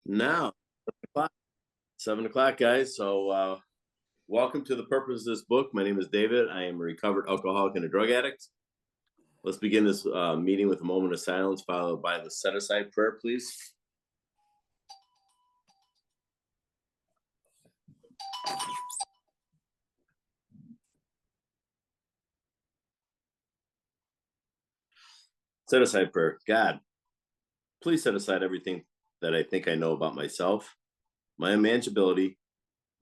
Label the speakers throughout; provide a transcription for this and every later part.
Speaker 1: Now, 7 o'clock, guys. So, welcome to the purpose of this book. My name is David. I am a recovered alcoholic and a drug addict. Let's begin this meeting with a moment of silence, followed by the set aside prayer, please. Set aside prayer. God, please set aside everything that I think I know about myself, my unmanageability,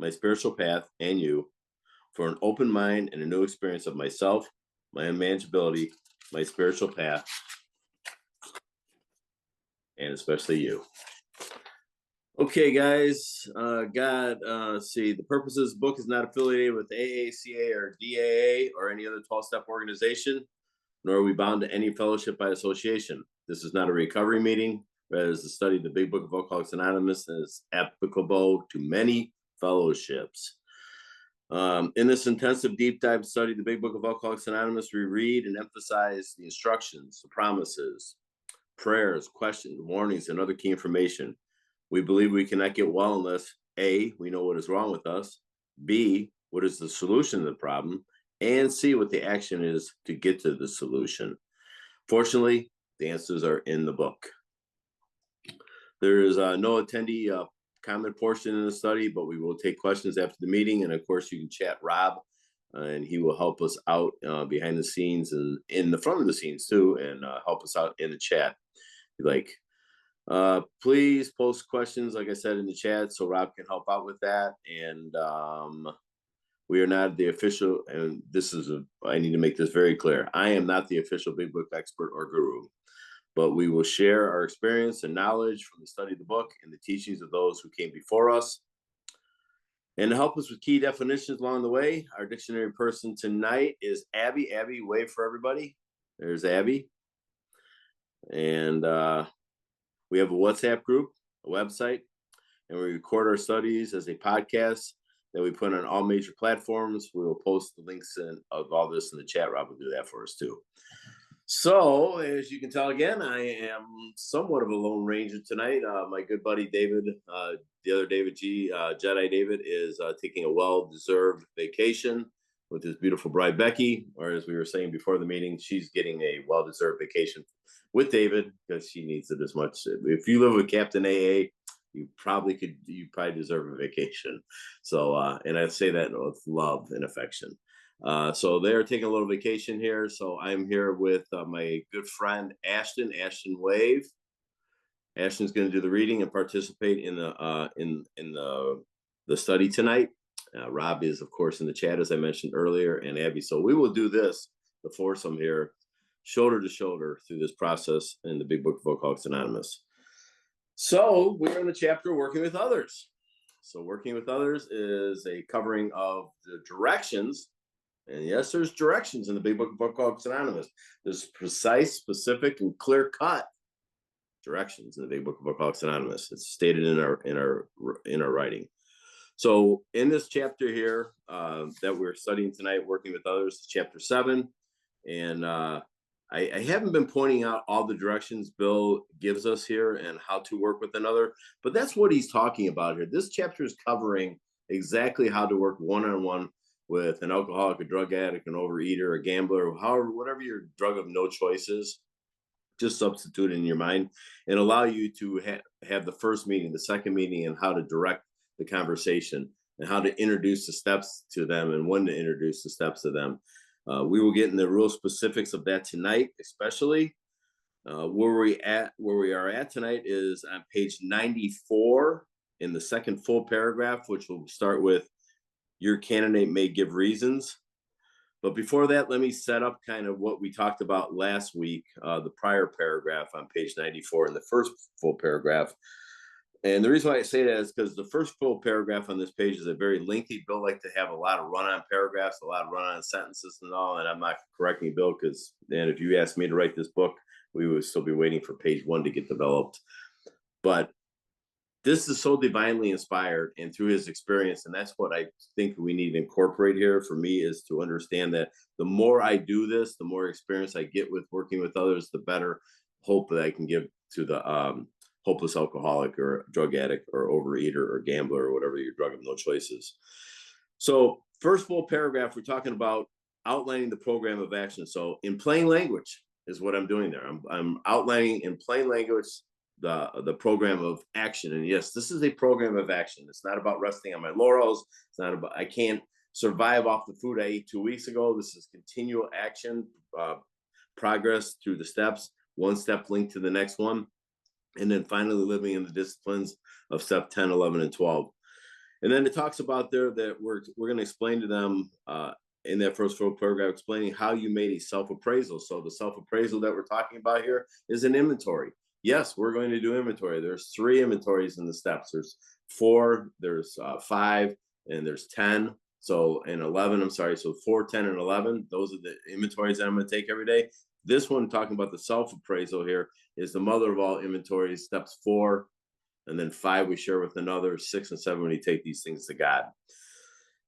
Speaker 1: my spiritual path, and you, for an open mind and a new experience of myself, my unmanageability, my spiritual path, and especially you. Okay, guys. See, the purpose of this book is not affiliated with AACA or DAA or any other 12-step organization, nor are we bound to any fellowship by association. This is not a recovery meeting, but it is the study of the Big Book of Alcoholics Anonymous and is applicable to many fellowships. In this intensive deep dive study, the Big Book of Alcoholics Anonymous, we read and emphasize the instructions, the promises, prayers, questions, warnings, and other key information. We believe we cannot get well unless A, we know what is wrong with us, B, what is the solution to the problem, and C, what the action is to get to the solution. Fortunately, the answers are in the book. There is no attendee comment portion in the study, but we will take questions after the meeting. And of course, you can chat Rob, and he will help us out behind the scenes and in the front of the scenes too, and help us out in the chat. Please post questions, like I said, in the chat so Rob can help out with that. And we are not the official, and I need to make this very clear. I am not the official Big Book expert or guru, but we will share our experience and knowledge from the study of the book and the teachings of those who came before us. And to help us with key definitions along the way, our dictionary person tonight is Abby. Abby, wave for everybody. There's Abby. And we have a WhatsApp group, a website, and we record our studies as a podcast that we put on all major platforms. We will post the links of all this in the chat. Rob will do that for us too. So, as you can tell, again, I am somewhat of a lone ranger tonight. My good buddy David, the other David G, Jedi David, is taking a well-deserved vacation with his beautiful bride, Becky. Or as we were saying before the meeting, she's getting a well-deserved vacation with David because she needs it as much. If you live with Captain AA, you probably deserve a vacation. So, and I say that with love and affection. So they're taking a little vacation here. So I'm here with my good friend Ashton. Ashton, wave. Ashton's going to do the reading and participate in the study tonight. Rob is, of course, in the chat, as I mentioned earlier, and Abby. So we will do this, the foursome here, shoulder to shoulder through this process in the Big Book of Alcoholics Anonymous. So we're in the chapter Working with Others. So working with others is a covering of the directions. And yes, there's directions in the Big Book of Alcoholics Anonymous. There's precise, specific, and clear-cut directions in the Big Book of Alcoholics Anonymous. It's stated in our writing. So in this chapter here that we're studying tonight, Working with Others, chapter 7. And I haven't been pointing out all the directions Bill gives us here and how to work with another, but that's what he's talking about here. This chapter is covering exactly how to work one-on-one with an alcoholic, a drug addict, an overeater, a gambler, whatever your drug of no choice is. Just substitute it in your mind and allow you to have the first meeting, the second meeting, and how to direct the conversation and how to introduce the steps to them and when to introduce the steps to them. We will get in the real specifics of that tonight, especially. Where we are at tonight is on page 94 in the second full paragraph, which will start with, your candidate may give reasons. But before that, let me set up kind of what we talked about last week, the prior paragraph on page 94 in the first full paragraph. And the reason why I say that is because the first full paragraph on this page is a very lengthy. Bill likes to have a lot of run-on paragraphs, a lot of run-on sentences and all, and I'm not correcting Bill because, man, if you asked me to write this book, we would still be waiting for page 1 to get developed. But this is so divinely inspired and through his experience, and that's what I think we need to incorporate here for me, is to understand that the more I do this, the more experience I get with working with others, the better hope that I can give to the hopeless alcoholic or drug addict or overeater or gambler or whatever your drug of no choice is. So first full paragraph, we're talking about outlining the program of action. So in plain language is what I'm doing there. I'm outlining in plain language the program of action. And yes, this is a program of action. It's not about resting on my laurels. It's not about, I can't survive off the food I ate 2 weeks ago. This is continual action, progress through the steps, one step linked to the next one. And then finally living in the disciplines of step 10, 11, and 12. And then it talks about there that we're going to explain to them in that first full paragraph, explaining how you made a self-appraisal. So the self-appraisal that we're talking about here is an inventory. Yes, we're going to do inventory. There's 3 inventories in the steps. There's 4, there's 5, and there's 10. So, and 11, I'm sorry. So 4, 10, and 11, those are the inventories that I'm going to take every day. This one, talking about the self-appraisal here, is the mother of all inventories. Steps 4, and then 5 we share with another, 6 and 7 we take these things to God.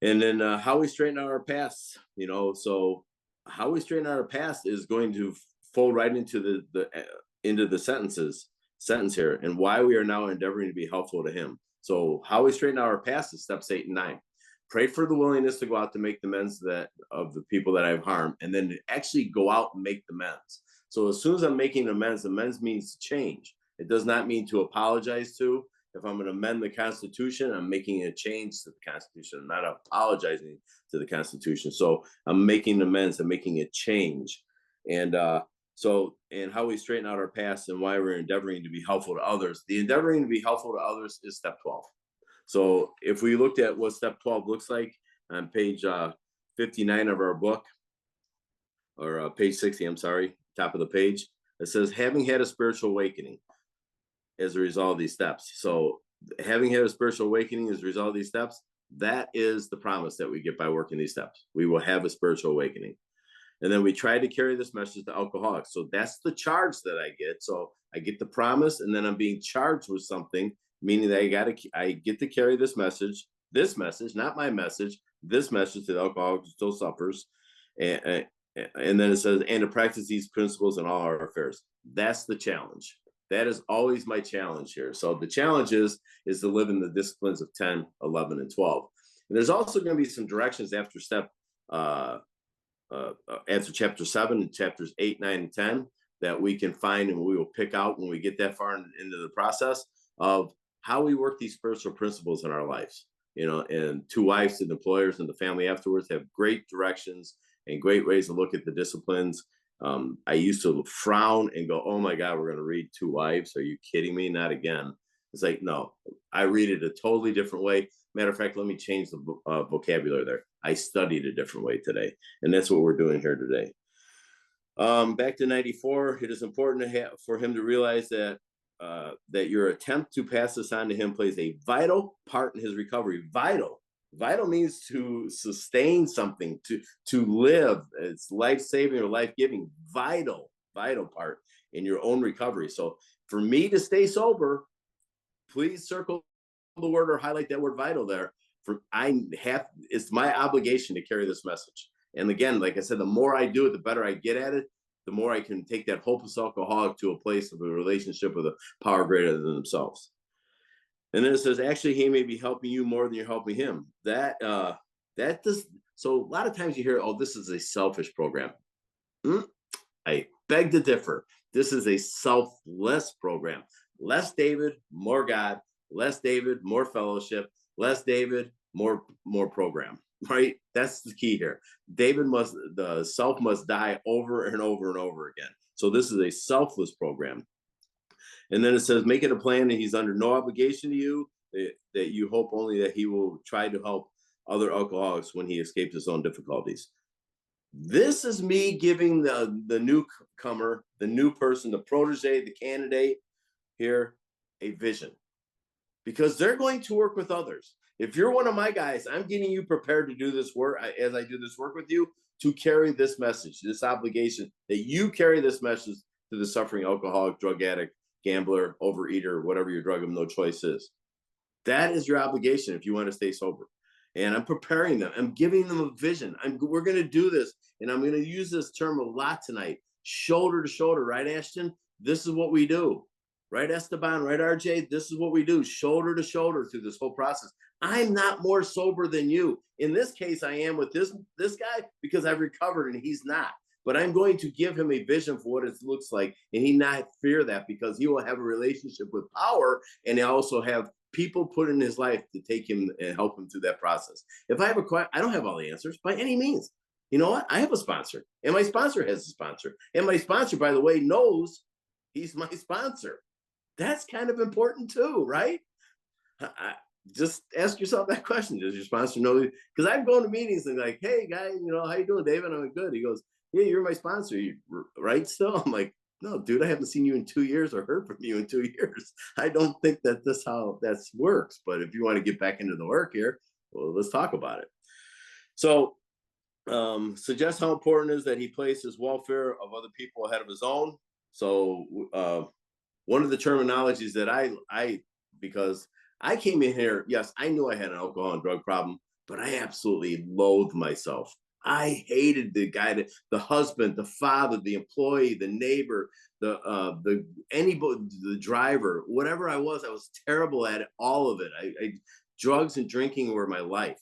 Speaker 1: And then how we straighten out our past, so how we straighten out our past is going to fold right into the sentence here, and why we are now endeavoring to be helpful to him. So how we straighten out our past is steps 8 and 9. Pray for the willingness to go out to make the amends of the people that I've harmed, and then to actually go out and make the amends. So as soon as I'm making amends means to change. It does not mean to apologize to. If I'm going to amend the Constitution, I'm making a change to the Constitution. I'm not apologizing to the Constitution. So I'm making amends. I'm making a change. And and how we straighten out our past and why we're endeavoring to be helpful to others. The endeavoring to be helpful to others is step 12. So if we looked at what step 12 looks like on page 59 of our book, or page 60, I'm sorry, top of the page, it says, having had a spiritual awakening as a result of these steps. So having had a spiritual awakening as a result of these steps, that is the promise that we get by working these steps. We will have a spiritual awakening. And then we try to carry this message to alcoholics. So that's the charge that I get. So I get the promise, and then I'm being charged with something, meaning that I get to carry this message, not my message, this message to the alcoholic who still suffers. And then it says, and to practice these principles in all our affairs. That's the challenge. That is always my challenge here. So the challenge is to live in the disciplines of 10, 11, and 12. And there's also going to be some directions after after chapter 7 and chapters 8, 9, and 10 that we can find, and we will pick out when we get that far into the process of how we work these spiritual principles in our lives. And Two Wives and Employers and the Family Afterwards have great directions and great ways to look at the disciplines. I used to frown and go, oh my God, we're going to read Two Wives. Are you kidding me? Not again. It's like, no, I read it a totally different way. Matter of fact, let me change the vocabulary there. I studied a different way today. And that's what we're doing here today. Back to 94, it is important for him to realize that your attempt to pass this on to him plays a vital part in his recovery. Vital means to sustain something, to live. It's life-saving or life-giving. Vital part in your own recovery. So for me to stay sober, please circle the word or highlight that word vital there. It's my obligation to carry this message. And again, like I said, the more I do it, the better I get at it, the more I can take that hopeless alcoholic to a place of a relationship with a power greater than themselves. And then it says, actually, he may be helping you more than you're helping him. That does. So a lot of times you hear, oh, this is a selfish program. I beg to differ. This is a selfless program. Less David, more God. Less David, more fellowship. Less David, more program. Right? That's the key here. The self must die over and over and over again. So this is a selfless program. And then it says, make it a plan that he's under no obligation to you, that you hope only that he will try to help other alcoholics when he escapes his own difficulties. This is me giving the newcomer, the new person, the protege, the candidate here, a vision. Because they're going to work with others. If you're one of my guys, I'm getting you prepared to do this work as I do this work with you, to carry this message, this obligation, that you carry this message to the suffering alcoholic, drug addict, gambler, overeater, whatever your drug of no choice is. That is your obligation if you want to stay sober. And I'm preparing them. I'm giving them a vision. We're going to do this. And I'm going to use this term a lot tonight. Shoulder to shoulder, right, Ashton? This is what we do. right, Esteban, right, RJ? This is what we do, shoulder to shoulder through this whole process. I'm not more sober than you. In this case, I am with this guy because I've recovered and he's not. But I'm going to give him a vision for what it looks like, and he not fear that because he will have a relationship with power, and he also have people put in his life to take him and help him through that process. If I have a question, I don't have all the answers by any means. You know what? I have a sponsor, and my sponsor has a sponsor, and my sponsor, by the way, knows he's my sponsor. That's kind of important too, right? I, just ask yourself that question. Does your sponsor know? Because I'm going to meetings and like, hey, guy, how you doing, David? I'm like, good. He goes, yeah, you're my sponsor, right? Still, I'm like, no, dude, I haven't seen you in 2 years or heard from you in 2 years. I don't think that this how that works. But if you want to get back into the work here, well, let's talk about it. So, suggest how important it is that he places welfare of other people ahead of his own. So, one of the terminologies that I because I came in here, yes, I knew I had an alcohol and drug problem, but I absolutely loathed myself. I hated the guy, the husband, the father, the employee, the neighbor, the anybody, the driver, whatever I was terrible at it, all of it. Drugs and drinking were my life,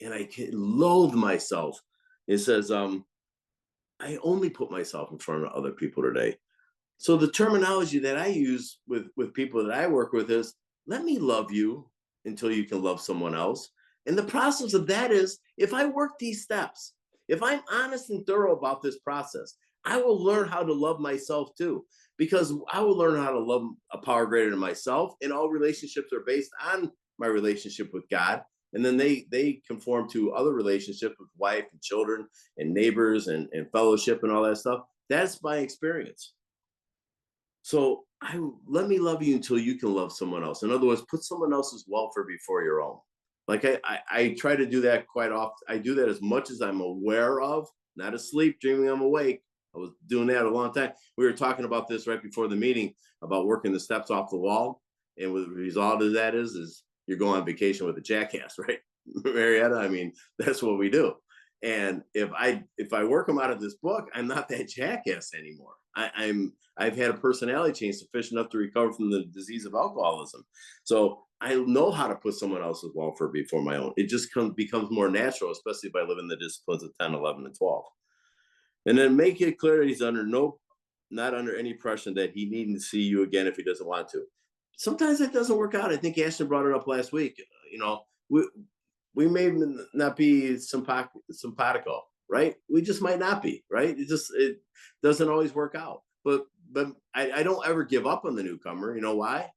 Speaker 1: and I loathe myself. It says, I only put myself in front of other people today. So the terminology that I use with people that I work with is, let me love you until you can love someone else. And the process of that is, if I work these steps, if I'm honest and thorough about this process, I will learn how to love myself too, because I will learn how to love a power greater than myself. And all relationships are based on my relationship with God. And then they conform to other relationships with wife and children and neighbors and fellowship and all that stuff. That's my experience. So let me love you until you can love someone else. In other words, put someone else's welfare before your own. Like I try to do that quite often. I do that as much as I'm aware of, not asleep, dreaming I'm awake. I was doing that a long time. We were talking about this right before the meeting about working the steps off the wall. And what the result of that is you're going on vacation with a jackass, right? Marietta, I mean, that's what we do. And if I work them out of this book, I'm not that jackass anymore. I've had a personality change sufficient enough to recover from the disease of alcoholism. So I know how to put someone else's welfare before my own. It just becomes more natural, especially by living the disciplines of 10, 11, and 12. And then make it clear that he's not under any pressure that he needn't see you again if he doesn't want to. Sometimes that doesn't work out. I think Ashton brought it up last week. We may not be simpatico, right? We just might not be, right? It doesn't always work out. But I don't ever give up on the newcomer. You know why?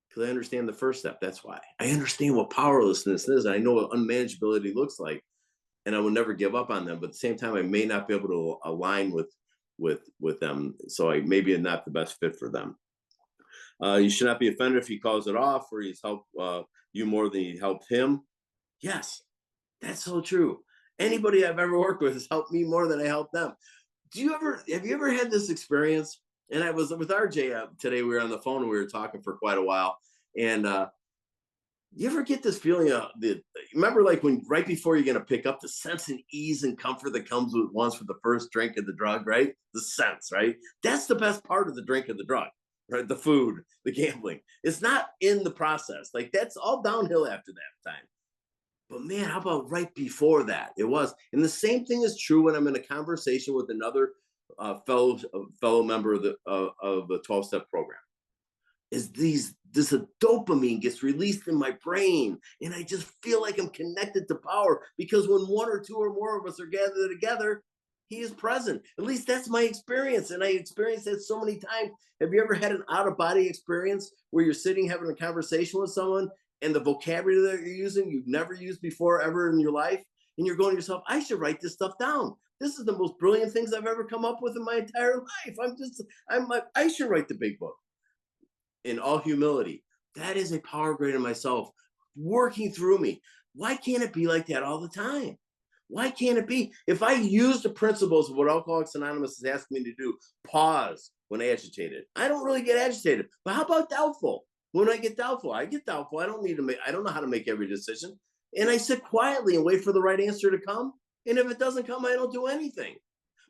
Speaker 1: Because I understand the first step. That's why. I understand what powerlessness is. I know what unmanageability looks like, and I will never give up on them. But at the same time, I may not be able to align with them, so I maybe am not the best fit for them. You should not be offended if he calls it off or he's helped you more than he helped him. Yes, that's so true. Anybody I've ever worked with has helped me more than I helped them. Have you ever had this experience? And I was with RJ today. We were on the phone and we were talking for quite a while. And you ever get this feeling remember like when right before you're going to pick up, the sense and ease and comfort that comes with once for the first drink of the drug, right? The sense, right? That's the best part of the drink of the drug, right? The food, the gambling. It's not in the process. Like that's all downhill after that time. But man, how about right before that? It was. And the same thing is true when I'm in a conversation with another fellow member of the 12-step program. This dopamine gets released in my brain, and I just feel like I'm connected to power because when one or two or more of us are gathered together, he is present. At least that's my experience, and I experienced that so many times. Have you ever had an out-of-body experience where you're sitting having a conversation with someone and the vocabulary that you're using you've never used before ever in your life, and you're going to yourself, I should write this stuff down. This is the most brilliant things I've ever come up with in my entire life. I should write the big book. In all humility, that is a power greater than myself working through me. Why can't it be like that all the time? Why can't it be? If I use the principles of what Alcoholics Anonymous is asking me to do, pause when agitated. I don't really get agitated. But how about doubtful? When I get doubtful, I get doubtful. I don't know how to make every decision. And I sit quietly and wait for the right answer to come. And if it doesn't come, I don't do anything.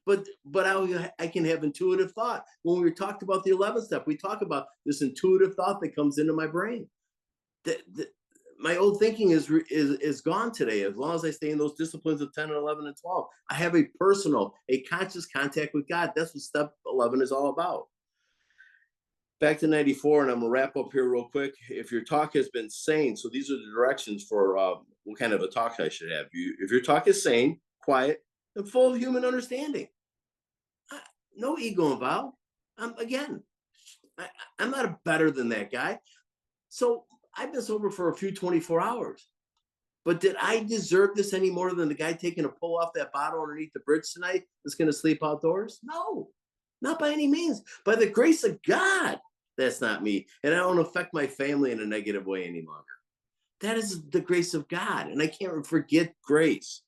Speaker 1: But I can have intuitive thought. When we talked about the 11th step, we talk about this intuitive thought that comes into my brain. The, my old thinking is gone today. As long as I stay in those disciplines of 10 and 11 and 12, I have a personal, a conscious contact with God. That's what step 11 is all about. Back to 94, and I'm gonna wrap up here real quick. If your talk has been sane, so these are the directions for what kind of a talk I should have. If your talk is sane, quiet, and full of human understanding, no ego involved. Again, I'm not better than that guy. So I've been sober for a few 24 hours. But did I deserve this any more than the guy taking a pull off that bottle underneath the bridge tonight that's going to sleep outdoors? No, not by any means. By the grace of God, that's not me. And I don't affect my family in a negative way any longer. That is the grace of God. And I can't forget grace.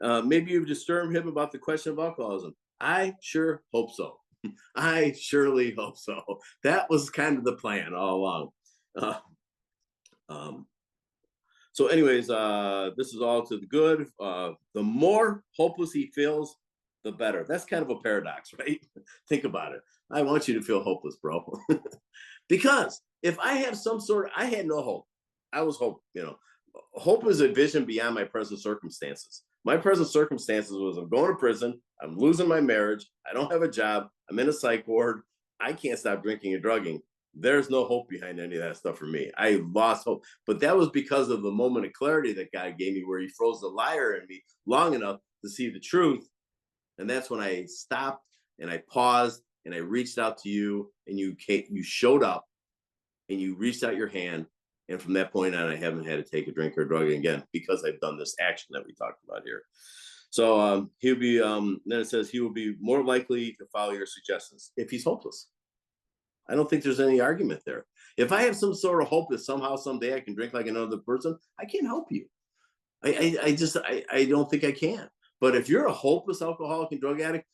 Speaker 1: Maybe you've disturbed him about the question of alcoholism. I sure hope so. I surely hope so. That was kind of the plan all along. Uh, um, so, anyways, this is all to the good. The more hopeless he feels, the better. That's kind of a paradox, right? Think about it. I want you to feel hopeless, bro. Because if I have some sort of, I had no hope. I was hope, hope is a vision beyond my present circumstances. My present circumstances was I'm going to prison, I'm losing my marriage, I don't have a job, I'm in a psych ward, I can't stop drinking and drugging. There's no hope behind any of that stuff for me. I lost hope. But that was because of the moment of clarity that God gave me, where he froze the liar in me long enough to see the truth. And that's when I stopped and I paused and I reached out to you, and you showed up and you reached out your hand. And from that point on, I haven't had to take a drink or drug again, because I've done this action that we talked about here. So he'll be, then it says he will be more likely to follow your suggestions if he's hopeless. I don't think there's any argument there. If I have some sort of hope that somehow someday I can drink like another person, I can't help you. I don't think I can. But if you're a hopeless alcoholic and drug addict,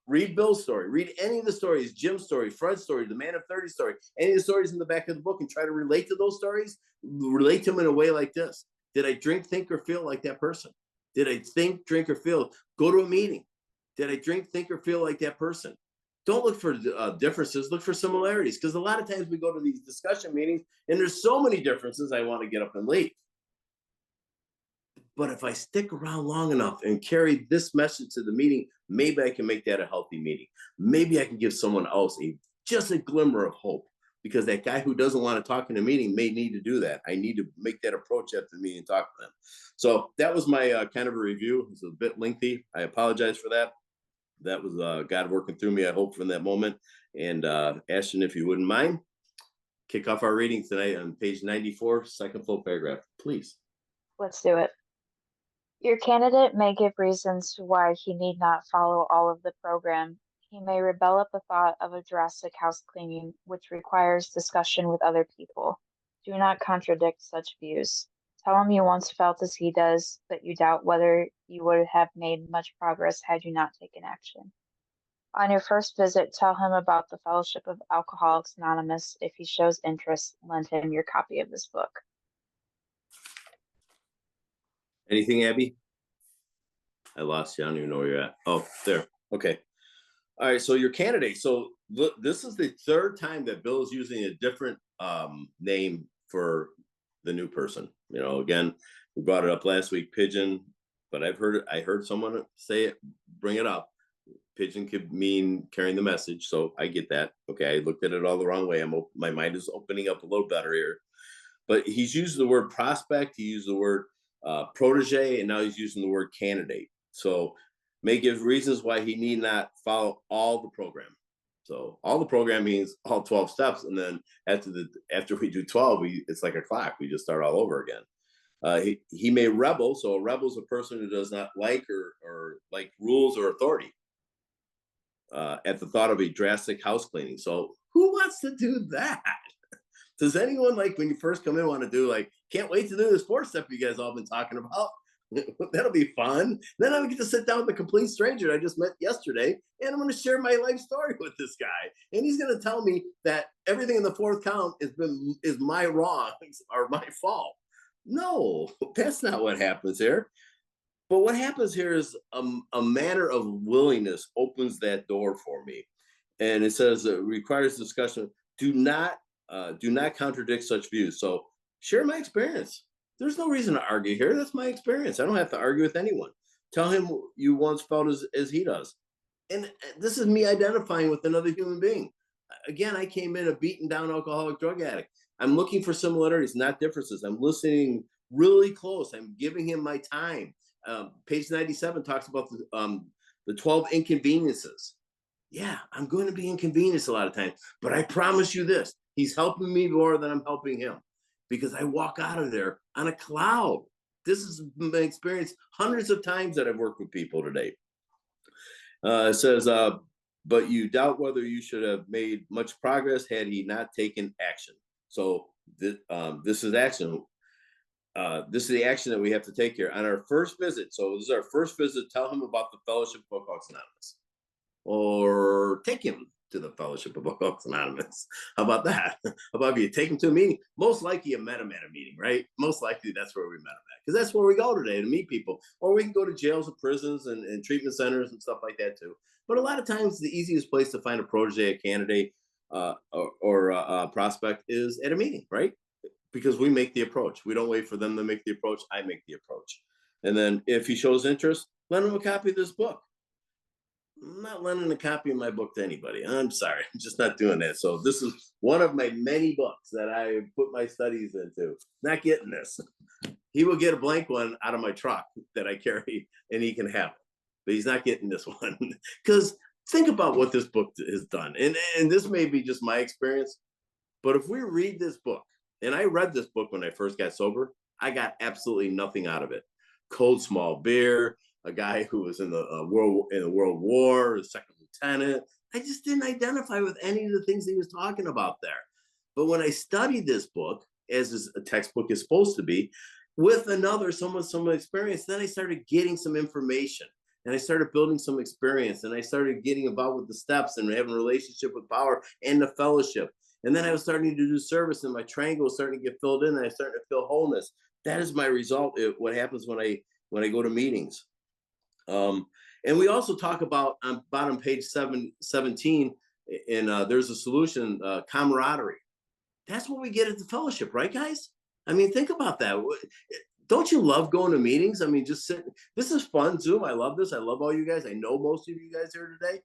Speaker 1: read Bill's story, read any of the stories, Jim's story, Fred's story, the Man of 30 story, any of the stories in the back of the book, and try to relate to those stories, relate to them in a way like this. Did I drink, think, or feel like that person? Did I think, drink, or feel? Go to a meeting. Did I drink, think, or feel like that person? Don't look for differences, look for similarities. Because a lot of times we go to these discussion meetings and there's so many differences, I want to get up and leave. But if I stick around long enough and carry this message to the meeting, maybe I can make that a healthy meeting. Maybe I can give someone else just a glimmer of hope, because that guy who doesn't want to talk in a meeting may need to do that. I need to make that approach after the meeting and talk to them. So that was my kind of a review. It's a bit lengthy. I apologize for that. That was God working through me, I hope, from that moment. And Ashton, if you wouldn't mind, kick off our reading tonight on page 94, second full paragraph, please.
Speaker 2: Let's do it. Your candidate may give reasons why he need not follow all of the program. He may rebel at the thought of a drastic house cleaning, which requires discussion with other people. Do not contradict such views. Tell him you once felt as he does, but you doubt whether you would have made much progress had you not taken action. On your first visit, tell him about the Fellowship of Alcoholics Anonymous. If he shows interest, lend him your copy of this book.
Speaker 1: Anything, Abby? I lost you. I don't even know where you're at. Oh, there. Okay. All right. So your candidate. So look, this is the third time that Bill is using a different name for the new person. Again, we brought it up last week, Pigeon, but I heard someone say it, bring it up. Pigeon could mean carrying the message. So I get that. Okay. I looked at it all the wrong way. My mind is opening up a little better here. But he's used the word prospect. He used the word protege, and now he's using the word candidate. So may give reasons why he need not follow all the program. So all the program means all 12 steps. And then after we do 12, it's like a clock. We just start all over again. He may rebel. So a rebel is a person who does not like or like rules or authority. At the thought of a drastic house cleaning. So who wants to do that? Does anyone, like, when you first come in, want to do, like, can't wait to do this fourth step you guys all been talking about? That'll be fun. Then I get to sit down with a complete stranger I just met yesterday, and I'm going to share my life story with this guy. And he's going to tell me that everything in the fourth count is my wrong or my fault. No, that's not what happens here. But what happens here is a manner of willingness opens that door for me, and it says it requires discussion. Do not contradict such views. So share my experience. There's no reason to argue here. That's my experience. I don't have to argue with anyone. Tell him you once felt as he does, and this is me identifying with another human being. Again, I came in a beaten down alcoholic drug addict. I'm looking for similarities, not differences. I'm listening really close. I'm giving him my time. Page 97 talks about the 12 inconveniences. Yeah, I'm going to be inconvenienced a lot of times, but I promise you this, he's helping me more than I'm helping him, because I walk out of there on a cloud. This is my experience hundreds of times that I've worked with people today. It says, but you doubt whether you should have made much progress had he not taken action. So this is action. This is the action that we have to take here on our first visit. So this is our first visit. Tell him about the Fellowship of Alcoholics Anonymous, or take him to the Fellowship of Alcoholics Anonymous. How about that? How about if you take him to a meeting? Most likely you met him at a meeting, right? Most likely that's where we met him at, because that's where we go today to meet people. Or we can go to jails or prisons and treatment centers and stuff like that too. But a lot of times the easiest place to find a protege, a candidate, or a prospect is at a meeting, right? Because we make the approach. We don't wait for them to make the approach. I make the approach. And then if he shows interest, lend him a copy of this book. I'm not lending a copy of my book to anybody. I'm sorry. I'm just not doing that. So this is one of my many books that I put my studies into. Not getting this. He will get a blank one out of my truck that I carry, and he can have it. But he's not getting this one. Because think about what this book has done. And this may be just my experience, but if we read this book, and I read this book when I first got sober, I got absolutely nothing out of it. Cold small beer, a guy who was in the World War, a second lieutenant. I just didn't identify with any of the things he was talking about there. But when I studied this book, as a textbook is supposed to be, with someone with some experience, then I started getting some information, and I started building some experience, and I started getting involved with the steps and having a relationship with power and the fellowship. And then I was starting to do service, and my triangle was starting to get filled in, and I started to feel wholeness. That is my result. What happens when I go to meetings. And we also talk about on bottom page 17, and there's a solution, camaraderie. That's what we get at the fellowship, right, guys? I mean, think about that. Don't you love going to meetings? I mean, just sitting. This is fun, Zoom. I love this. I love all you guys. I know most of you guys here today.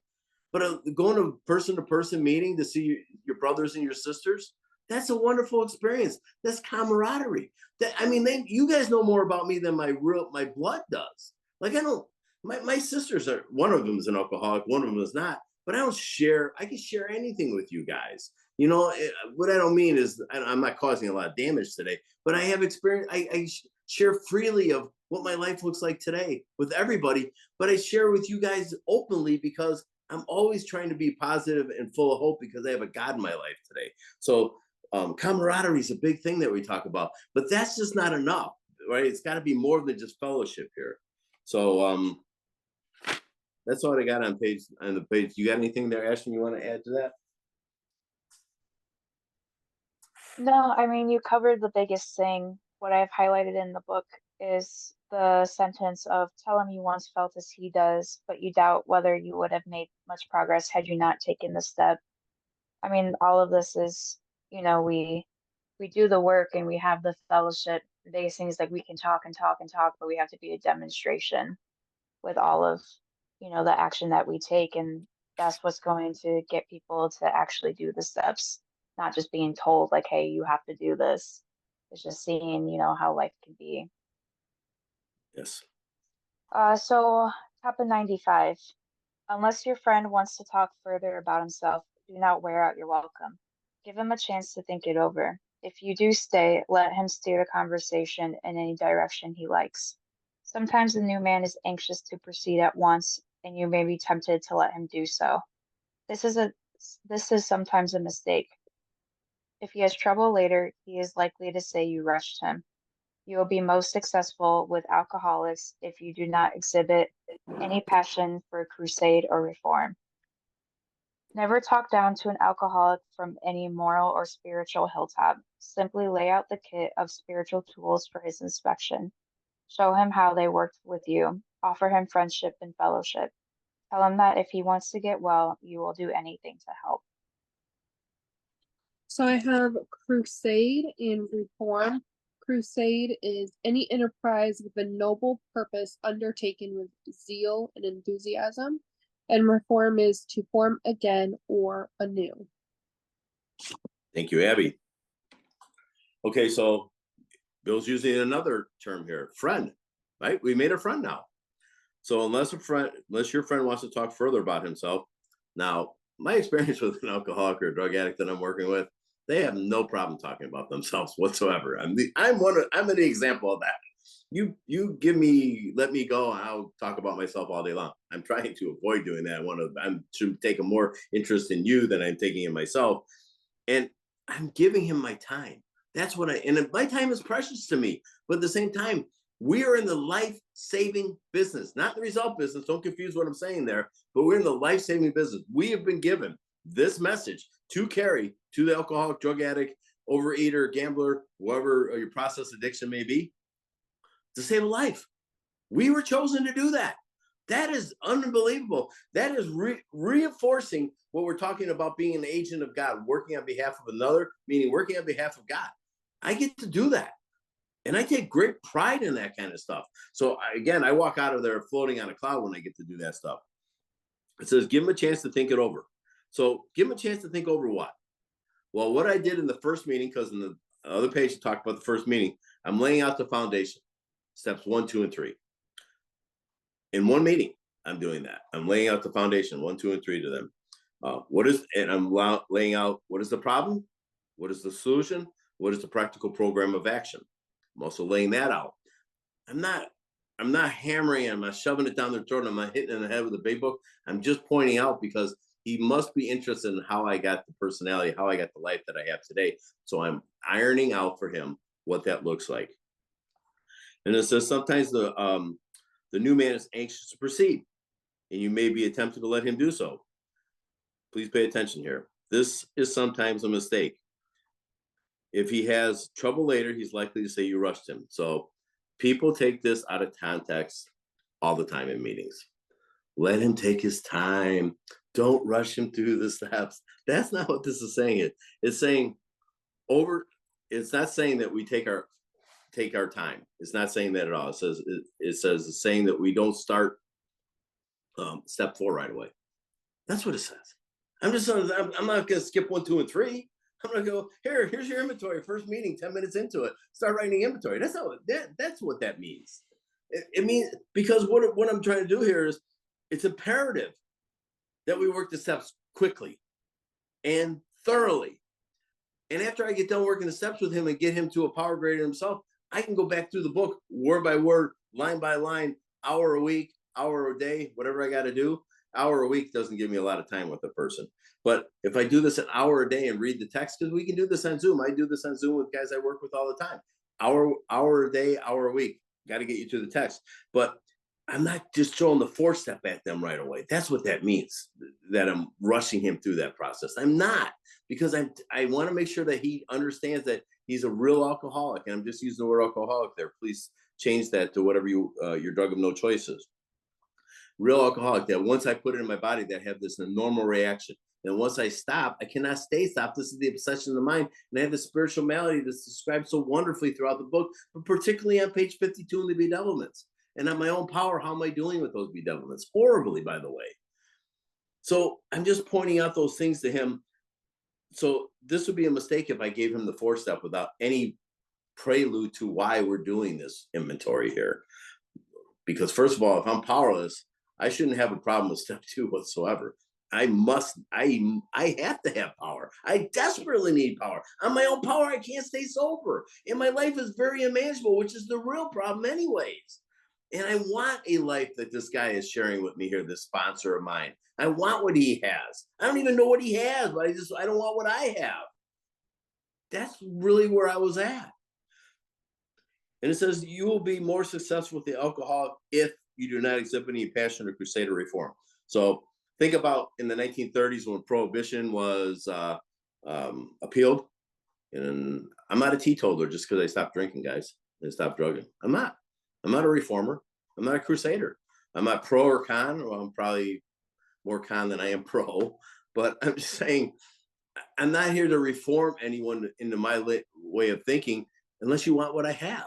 Speaker 1: But going to person meeting to see your brothers and your sisters, that's a wonderful experience. That's camaraderie. I mean, you guys know more about me than my blood does. Like I don't. My sisters are, one of them is an alcoholic, one of them is not. But I don't share. I can share anything with you guys. You know what I don't mean is I'm not causing a lot of damage today, but I have experience. I share freely of what my life looks like today with everybody. But I share with you guys openly because I'm always trying to be positive and full of hope because I have a God in my life today. So camaraderie is a big thing that we talk about, but that's just not enough, right? It's got to be more than just fellowship here. So that's all I got on the page. You got anything there, Ashton, you want to add to that?
Speaker 2: No, I mean, you covered the biggest thing. What I've highlighted in the book is the sentence of tell him you once felt as he does, but you doubt whether you would have made much progress had you not taken the step. I mean, all of this is, we do the work and we have the fellowship. The biggest thing is like we can talk and talk and talk, but we have to be a demonstration with all of, the action that we take. And that's what's going to get people to actually do the steps, not just being told like, hey, you have to do this. It's just seeing, how life can be.
Speaker 1: Yes.
Speaker 2: So top of 95. Unless your friend wants to talk further about himself, do not wear out your welcome. Give him a chance to think it over. If you do stay, let him steer the conversation in any direction he likes. Sometimes the new man is anxious to proceed at once, and you may be tempted to let him do so. This is a this is sometimes a mistake. If he has trouble later, he is likely to say you rushed him. You will be most successful with alcoholics if you do not exhibit any passion for crusade or reform. Never talk down to an alcoholic from any moral or spiritual hilltop. Simply lay out the kit of spiritual tools for his inspection. Show him how they worked with you. Offer him friendship and fellowship. Tell him that if he wants to get well, you will do anything to help.
Speaker 3: So I have crusade and reform. Crusade is any enterprise with a noble purpose undertaken with zeal and enthusiasm, and reform is to form again or anew.
Speaker 1: Thank you, Abby. Okay, so Bill's using another term here, friend, right? We made a friend now. So unless your friend wants to talk further about himself, now my experience with an alcoholic or a drug addict that I'm working with, they have no problem talking about themselves whatsoever. I'm an example of that. You let me go, and I'll talk about myself all day long. I'm trying to avoid doing that. I'm to take a more interest in you than I'm taking in myself, and I'm giving him my time. That's what and my time is precious to me. But at the same time, we are in the life-saving business, not the result business. Don't confuse what I'm saying there, but we're in the life-saving business. We have been given this message to carry to the alcoholic, drug addict, overeater, gambler, whoever your process addiction may be, to save a life. We were chosen to do that. That is unbelievable. That is reinforcing what we're talking about, being an agent of God, working on behalf of another, meaning working on behalf of God. I get to do that. And I take great pride in that kind of stuff. So again, I walk out of there floating on a cloud when I get to do that stuff. It says, give him a chance to think it over. So give him a chance to think over what? Well, what I did in the first meeting, because in the other page you talked about the first meeting, I'm laying out the foundation, steps 1, 2, and 3. In one meeting, I'm doing that. I'm laying out the foundation, 1, 2, and 3 to them. I'm laying out what is the problem, what is the solution, what is the practical program of action. I'm also laying that out. I'm not hammering, I'm not shoving it down their throat, I'm not hitting it in the head with a big book. I'm just pointing out because he must be interested in how I got the personality, how I got the life that I have today. So I'm ironing out for him what that looks like. And it says sometimes the new man is anxious to proceed, and you may be tempted to let him do so. Please pay attention here. This is sometimes a mistake. If he has trouble later, he's likely to say you rushed him. So people take this out of context all the time in meetings. Let him take his time. Don't rush him through the steps. That's not what this is saying. It's saying it's not saying that we take our time. It's not saying that at all. It's saying that we don't start step 4 right away. That's what it says. I'm not going to skip 1, 2, and 3. I'm going to go, here's your inventory. First meeting, 10 minutes into it, start writing inventory. That's what that means. It means, because what I'm trying to do here is, it's imperative that we work the steps quickly and thoroughly. And after I get done working the steps with him and get him to a power grade himself, I can go back through the book word by word, line by line, hour a week, hour a day, whatever I got to do. Hour a week doesn't give me a lot of time with a person. But if I do this an hour a day and read the text, because we can do this on Zoom. I do this on Zoom with guys I work with all the time. Hour a day, hour a week. Got to get you to the text. But I'm not just throwing the 4-step at them right away. That's what that means, that I'm rushing him through that process. I'm not, because I want to make sure that he understands that he's a real alcoholic. And I'm just using the word alcoholic there. Please change that to whatever your drug of no choice is. Real alcoholic, that once I put it in my body, that I have this normal reaction. And once I stop, I cannot stay stopped. This is the obsession of the mind. And I have the spiritual malady that's described so wonderfully throughout the book, but particularly on page 52 in the bedevilments. And on my own power, how am I doing with those bedevilments? Horribly, by the way. So I'm just pointing out those things to him. So this would be a mistake if I gave him the 4-step without any prelude to why we're doing this inventory here. Because first of all, if I'm powerless, I shouldn't have a problem with step 2 whatsoever. I have to have power. I desperately need power. On my own power, I can't stay sober. And my life is very unmanageable, which is the real problem anyways. And I want a life that this guy is sharing with me here, this sponsor of mine. I want what he has. I don't even know what he has, but I don't want what I have. That's really where I was at. And it says, you will be more successful with the alcoholic if you do not exhibit any passion or crusade or reform. So think about in the 1930s when prohibition was appealed. And I'm not a teetotaler just because I stopped drinking, guys. I stopped drugging. I'm not. I'm not a reformer. I'm not a crusader. I'm not pro or con. Well, I'm probably more con than I am pro, but I'm just saying I'm not here to reform anyone into my way of thinking unless you want what I have.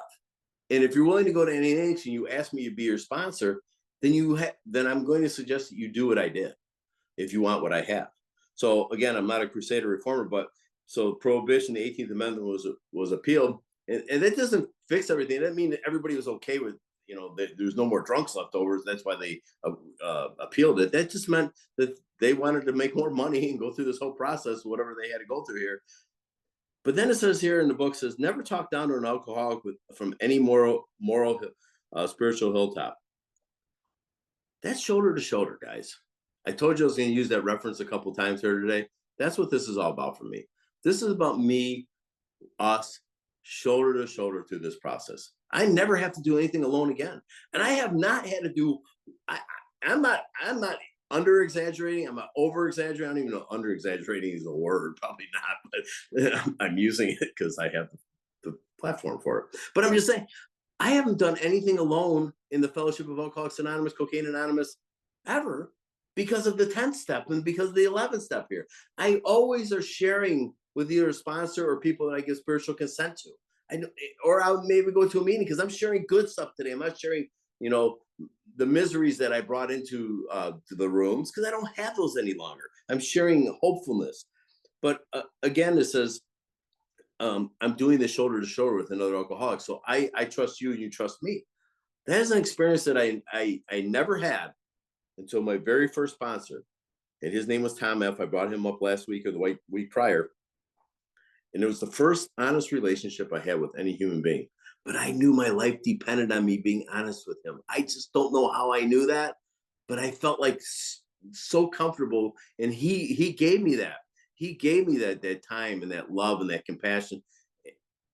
Speaker 1: And if you're willing to go to NAH and you ask me to be your sponsor, then then I'm going to suggest that you do what I did if you want what I have. So again, I'm not a crusader reformer, but so prohibition, the 18th Amendment was appealed, and that doesn't fix everything. It doesn't mean that everybody was okay with, there's no more drunks left over. That's why they appealed it. That just meant that they wanted to make more money and go through this whole process, whatever they had to go through here. But then it says here in the book, says never talk down to an alcoholic from any moral, spiritual hilltop. That's shoulder to shoulder, guys. I told you I was going to use that reference a couple times here today. That's what this is all about for me. This is about me, us, shoulder to shoulder through this process. I never have to do anything alone again. And I have not had to do, I'm not under exaggerating. I'm not over exaggerating. I don't even know under exaggerating is a word, probably not, but I'm using it because I have the platform for it. But I'm just saying, I haven't done anything alone in the Fellowship of Alcoholics Anonymous, Cocaine Anonymous ever because of the 10th step and because of the 11th step here. I always are sharing with either a sponsor or people that I give spiritual consent to. Or I'll maybe go to a meeting because I'm sharing good stuff today. I'm not sharing, the miseries that I brought into to the rooms because I don't have those any longer. I'm sharing hopefulness. But again, it says, I'm doing this shoulder to shoulder with another alcoholic. So I trust you and you trust me. That is an experience that I never had until my very first sponsor. And his name was Tom F. I brought him up last week or the week prior. And it was the first honest relationship I had with any human being. But I knew my life depended on me being honest with him. I just don't know how I knew that, but I felt like so comfortable. And he gave me that. He gave me that time and that love and that compassion.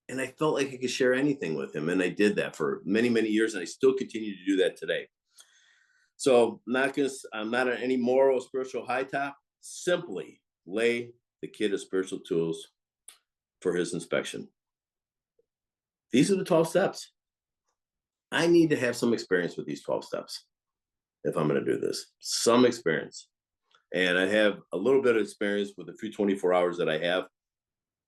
Speaker 1: And I felt like I could share anything with him. And I did that for many, many years. And I still continue to do that today. So I'm not on any moral or spiritual high top. Simply lay the kit of spiritual tools for his inspection. These are the 12 steps. I need to have some experience with these 12 steps if I'm going to do this. Some experience. And I have a little bit of experience with the few 24 hours that I have,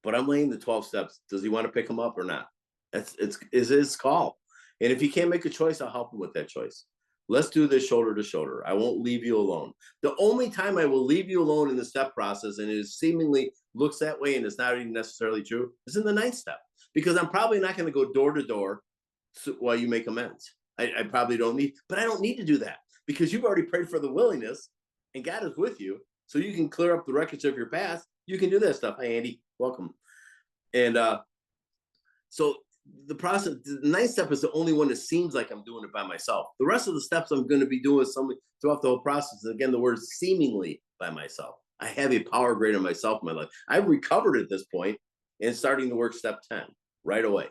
Speaker 1: but I'm laying the 12 steps. Does he want to pick them up or not? It's his call. And if he can't make a choice, I'll help him with that choice. Let's do this shoulder to shoulder. I won't leave you alone. The only time I will leave you alone in the step process, and it seemingly looks that way and it's not even necessarily true, is in the 9th step. Because I'm probably not going to go door to door while you make amends. I probably don't need, but I don't need to do that because you've already prayed for the willingness and God is with you. So you can clear up the records of your past. You can do that stuff. Hi, Andy. Welcome. And so the process, the 9th step is the only one that seems like I'm doing it by myself. The rest of the steps I'm going to be doing something throughout the whole process. And again, the word seemingly by myself. I have a power greater than myself in my life. I've recovered at this point and starting to work step 10 right away.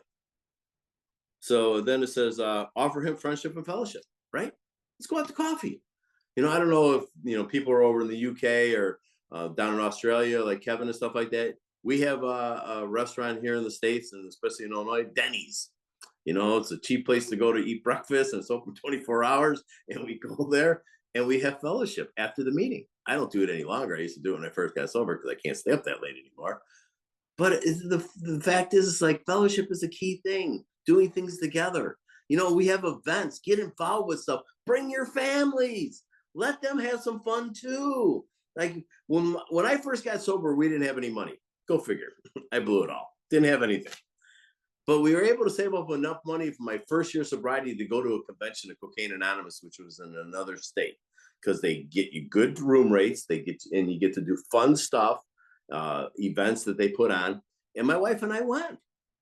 Speaker 1: So then it says, offer him friendship and fellowship, right? Let's go out to coffee. I don't know if, people are over in the UK or down in Australia, like Kevin and stuff like that. We have a restaurant here in the States and especially in Illinois, Denny's. It's a cheap place to go to eat breakfast and it's open 24 hours. And we go there and we have fellowship after the meeting. I don't do it any longer. I used to do it when I first got sober because I can't stay up that late anymore. But the fact is, it's like fellowship is a key thing. Doing things together. We have events. Get involved with stuff. Bring your families. Let them have some fun too. Like when I first got sober, we didn't have any money. Go figure. I blew it all. Didn't have anything. But we were able to save up enough money for my first year sobriety to go to a convention of Cocaine Anonymous, which was in another state, because they get you good room rates. And you get to do fun stuff. Events that they put on, and my wife and I went,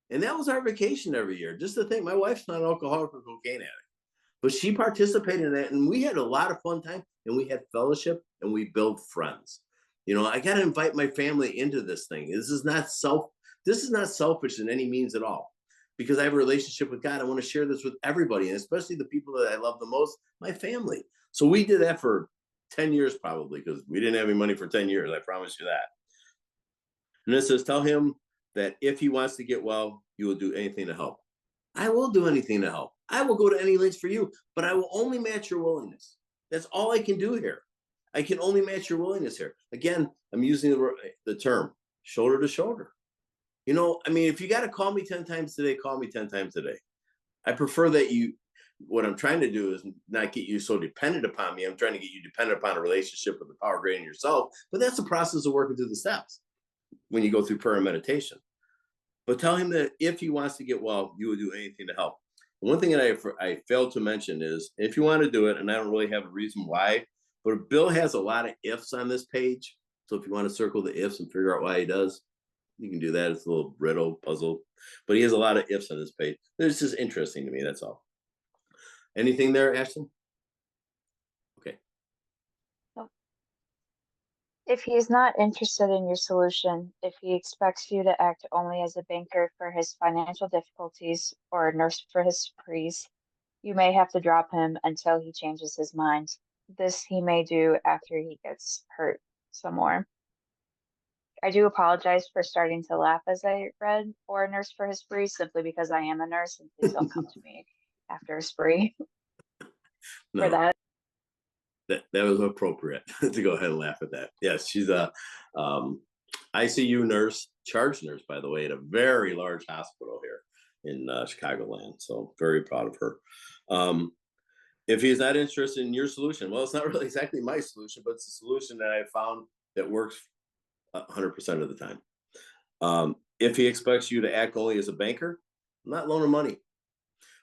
Speaker 1: and that was our vacation every year. Just to think, my wife's not an alcoholic or cocaine addict, but she participated in that, and we had a lot of fun time, and we had fellowship, and we built friends. I got to invite my family into this thing. This is not selfish in any means at all, because I have a relationship with God. I want to share this with everybody, and especially the people that I love the most, my family. So we did that for 10 years probably, because we didn't have any money for 10 years. I promise you that. And it says, tell him that if he wants to get well, you will do anything to help. I will do anything to help. I will go to any lengths for you, but I will only match your willingness. That's all I can do here. I can only match your willingness here. Again, I'm using the term shoulder to shoulder. You know, I mean, if you got to call me 10 times today, call me 10 times a day. I prefer that what I'm trying to do is not get you so dependent upon me. I'm trying to get you dependent upon a relationship with the power greater than yourself. But that's the process of working through the steps when you go through prayer and meditation. But tell him that if he wants to get well, you will do anything to help. One thing that I failed to mention is if you want to do it, and I don't really have a reason why, but Bill has a lot of ifs on this page. So if you want to circle the ifs and figure out why he does, you can do that. It's a little riddle puzzle, but he has a lot of ifs on this page. It's just interesting to me. That's all. Anything there, Ashton? Okay.
Speaker 2: If he is not interested in your solution, if he expects you to act only as a banker for his financial difficulties or a nurse for his sprees, you may have to drop him until he changes his mind. This he may do after he gets hurt some more. I do apologize for starting to laugh as I read or a nurse for his spree, simply because I am a nurse, and please don't come to me after a spree
Speaker 1: No,
Speaker 2: for that.
Speaker 1: that was appropriate to go ahead and laugh at that. Yes, she's a ICU nurse, charge nurse, by the way, at a very large hospital here in Chicagoland. So very proud of her. If he's not interested in your solution, well, it's not really exactly my solution, but it's a solution that I found that works 100% of the time. If he expects you to act only as a banker, I'm not loaning money.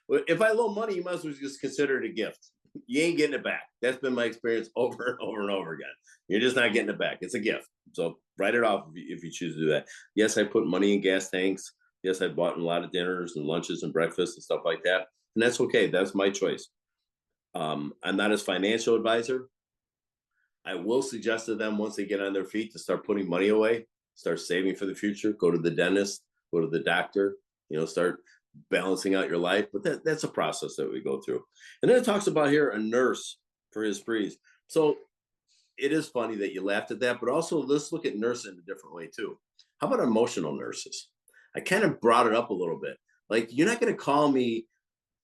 Speaker 1: If I loan money, you might as well just consider it a gift. You ain't getting it back. That's been my experience over and over and over again. You're just not getting it back. It's a gift. So write it off if you choose to do that. Yes, I put money in gas tanks. Yes, I bought a lot of dinners and lunches and breakfasts and stuff like that. And that's okay. That's my choice. I'm not his financial advisor. I will suggest to them once they get on their feet to start putting money away, start saving for the future, go to the dentist, go to the doctor, start balancing out your life. But that's a process that we go through. And then it talks about here a nurse for his sprees. So it is funny that you laughed at that, but also let's look at nurses in a different way too. How about emotional nurses? I kind of brought it up a little bit. Like, you're not going to call me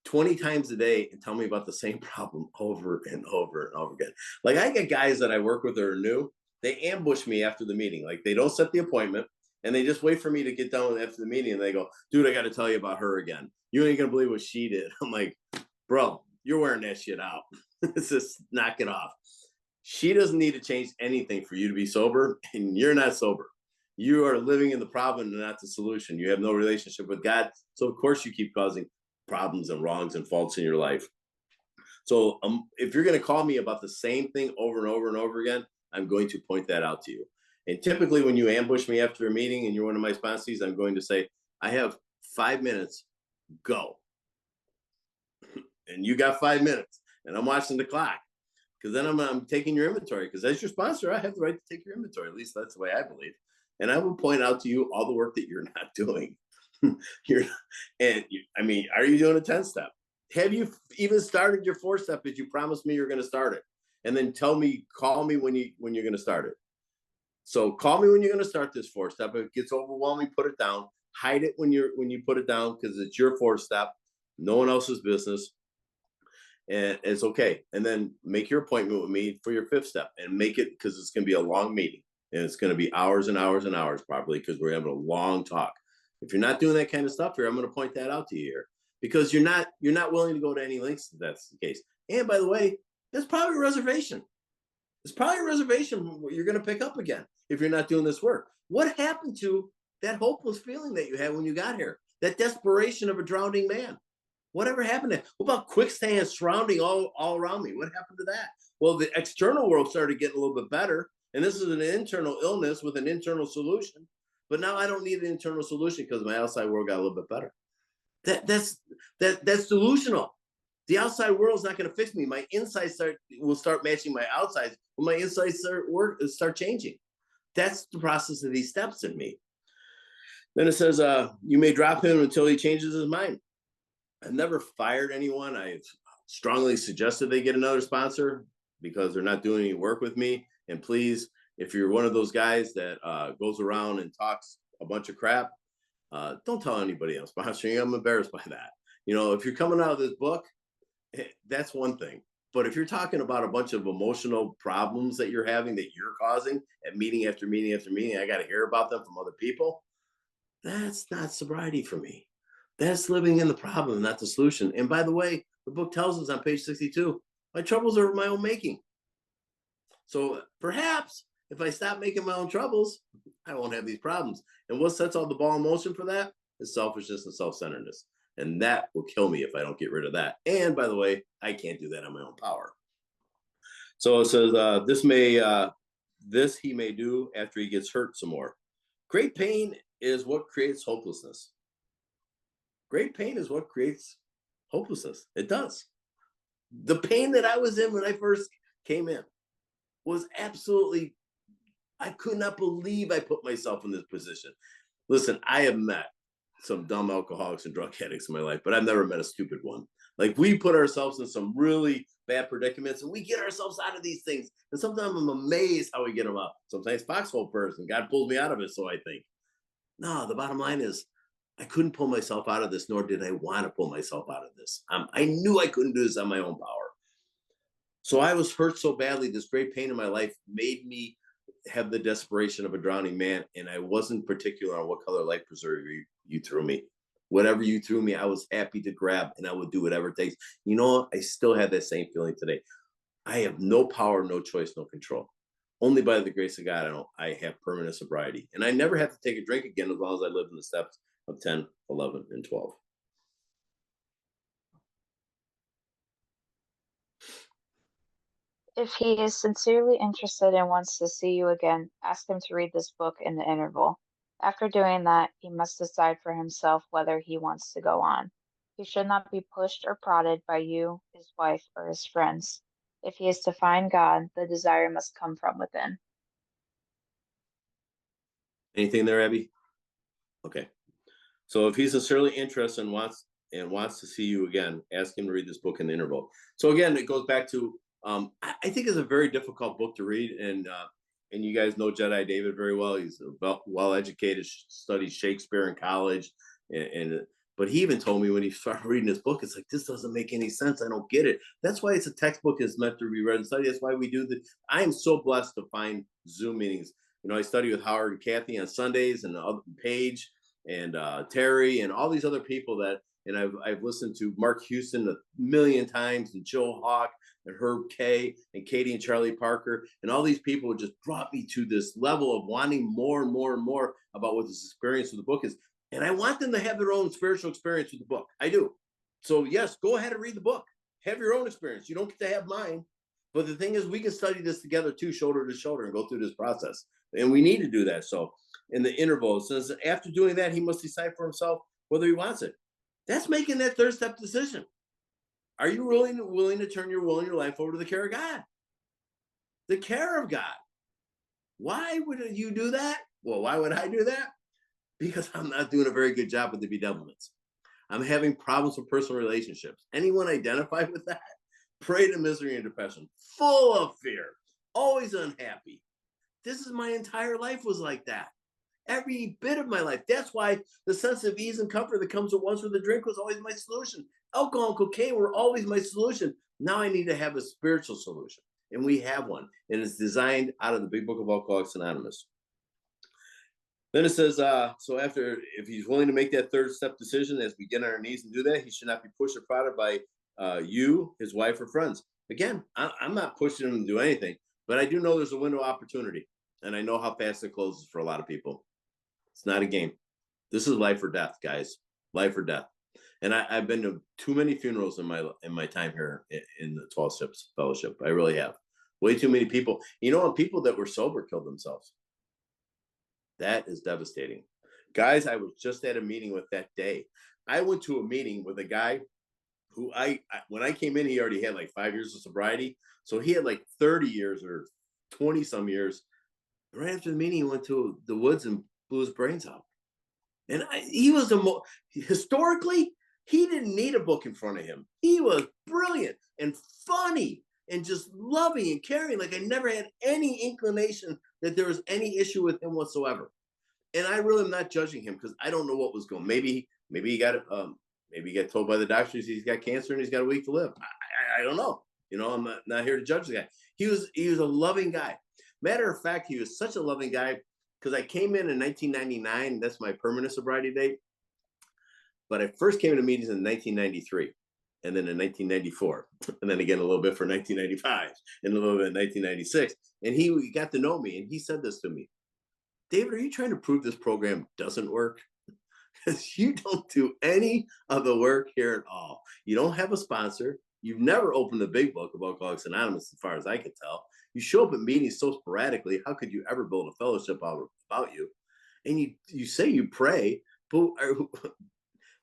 Speaker 1: 20 times a day and tell me about the same problem over and over and over again. Like, I get guys that I work with that are new, they ambush me after the meeting. Like, they don't set the appointment and they just wait for me to get done after the meeting. And they go, dude, I got to tell you about her again. You ain't going to believe what she did. I'm like, bro, you're wearing that shit out. Let's just knock it off. She doesn't need to change anything for you to be sober, and you're not sober. You are living in the problem and not the solution. You have no relationship with God. So, of course, you keep causing problems and wrongs and faults in your life. So if you're going to call me about the same thing over and over and over again, I'm going to point that out to you. And typically when you ambush me after a meeting and you're one of my sponsees, I'm going to say, I have 5 minutes, go. And you got 5 minutes, and I'm watching the clock, because then I'm taking your inventory, because as your sponsor, I have the right to take your inventory. At least that's the way I believe. And I will point out to you all the work that you're not doing. Are you doing a 10-step? Have you even started your 4-step as you promised me you're going to start it? And then call me when you're going to start it. So call me when you're going to start this 4-step. If it gets overwhelming, put it down. Hide it when you put it down, because it's your 4-step, no one else's business. And it's okay. And then make your appointment with me for your 5th step, and make it, because it's going to be a long meeting, and it's going to be hours and hours and hours probably, because we're having a long talk. If you're not doing that kind of stuff here, I'm going to point that out to you here, because you're not willing to go to any lengths if that's the case. And by the way, that's probably a reservation. It's probably a reservation you're going to pick up again if you're not doing this work. What happened to that hopeless feeling that you had when you got here? That desperation of a drowning man? Whatever happened to that? What about quicksand surrounding all around me? What happened to that? Well, the external world started getting a little bit better, and this is an internal illness with an internal solution. But now I don't need an internal solution because my outside world got a little bit better. That's delusional. The outside world is not going to fix me. My insides will start matching my outsides when my insides start changing. That's the process of these steps in me. Then it says, you may drop him until he changes his mind. I've never fired anyone. I've strongly suggested they get another sponsor because they're not doing any work with me. And please, if you're one of those guys that goes around and talks a bunch of crap, don't tell anybody I'm sponsoring you. I'm embarrassed by that. You know, if you're coming out of this book, that's one thing. But if you're talking about a bunch of emotional problems that you're having, that you're causing at meeting after meeting after meeting, I got to hear about them from other people. That's not sobriety for me. That's living in the problem, not the solution. And by the way, the book tells us on page 62, my troubles are my own making. So perhaps if I stop making my own troubles, I won't have these problems. And what sets all the ball in motion for that is selfishness and self-centeredness. And that will kill me if I don't get rid of that. And by the way, I can't do that on my own power. So it says, this he may do after he gets hurt some more. Great pain is what creates hopelessness. Great pain is what creates hopelessness. It does. The pain that I was in when I first came in was absolutely, I could not believe I put myself in this position. Listen, I have met some dumb alcoholics and drug addicts in my life, but I've never met a stupid one. Like, we put ourselves in some really bad predicaments and we get ourselves out of these things. And sometimes I'm amazed how we get them out. Sometimes foxhole person, God pulls me out of it, so I think. No, the bottom line is I couldn't pull myself out of this, nor did I want to pull myself out of this. I knew I couldn't do this on my own power. So I was hurt so badly. This great pain in my life made me have the desperation of a drowning man. And I wasn't particular on what color life preserver you threw me. Whatever you threw me, I was happy to grab, and I would do whatever it takes. You know, I still have that same feeling today. I have no power, no choice, no control. Only by the grace of God, I have permanent sobriety. And I never have to take a drink again as long as I live in the steps of 10, 11, and 12.
Speaker 2: If he is sincerely interested and wants to see you again, ask him to read this book in the interval. After doing that, he must decide for himself whether he wants to go on. He should not be pushed or prodded by you, his wife, or his friends. If he is to find God, the desire must come from within.
Speaker 1: Anything there, Abby? Okay. So if he's sincerely interested and wants to see you again, ask him to read this book in the interval. So again, it goes back to, I think it's a very difficult book to read, and you guys know Jedi David very well. He's well educated, studied Shakespeare in college, but he even told me when he started reading this book, it's like, this doesn't make any sense. I don't get it. That's why it's a textbook. It's meant to be read and studied. That's why we do that. I am so blessed to find Zoom meetings. You know, I study with Howard and Kathy on Sundays, and Paige and Terry and all these other people and I've listened to Mark Houston a million times, and Joe Hawk and Herb K and Katie and Charlie Parker, and all these people just brought me to this level of wanting more and more and more about what this experience with the book is. And I want them to have their own spiritual experience with the book. I do. So yes, go ahead and read the book. Have your own experience. You don't get to have mine. But the thing is, we can study this together too, shoulder to shoulder, and go through this process. And we need to do that. So in the interval, it says after doing that, he must decide for himself whether he wants it. That's making that third step decision. Are you willing to turn your will and your life over to the care of God? The care of God. Why would you do that? Well, why would I do that? Because I'm not doing a very good job with the bedevilments. I'm having problems with personal relationships. Anyone identify with that? Prey to misery and depression, full of fear, always unhappy. This is my entire life was like that. Every bit of my life. That's why the sense of ease and comfort that comes at once with the drink was always my solution. Alcohol and cocaine were always my solution. Now I need to have a spiritual solution. And we have one. And it's designed out of the Big Book of Alcoholics Anonymous. Then it says, so after, if he's willing to make that third step decision, as we get on our knees and do that, he should not be pushed or prodded by you, his wife, or friends. Again, I'm not pushing him to do anything, but I do know there's a window of opportunity. And I know how fast it closes for a lot of people. It's not a game. This is life or death, guys. Life or death. And I've been to too many funerals in my time here in the 12 Steps Fellowship. I really have. Way too many people. You know, people that were sober killed themselves. That is devastating. Guys, I was just at a meeting with that day. I went to a meeting with a guy who when I came in, he already had like 5 years of sobriety. So he had like 30 years or 20 some years. Right after the meeting, he went to the woods and blew his brains out. And he was historically, he didn't need a book in front of him. He was brilliant and funny and just loving and caring. Like, I never had any inclination that there was any issue with him whatsoever. And I really am not judging him because I don't know what was going. Maybe he got Maybe he got told by the doctors he's got cancer and he's got a week to live. I don't know. You know, I'm not here to judge the guy. He was a loving guy. Matter of fact, he was such a loving guy because I came in 1999. That's my permanent sobriety date. But I first came into meetings in 1993, and then in 1994, and then again a little bit for 1995, and a little bit in 1996. And he got to know me, and he said this to me: David, are you trying to prove this program doesn't work? Because you don't do any of the work here at all. You don't have a sponsor. You've never opened the big book of Alcoholics Anonymous, as far as I can tell. You show up at meetings so sporadically. How could you ever build a fellowship about you? And you say you pray, but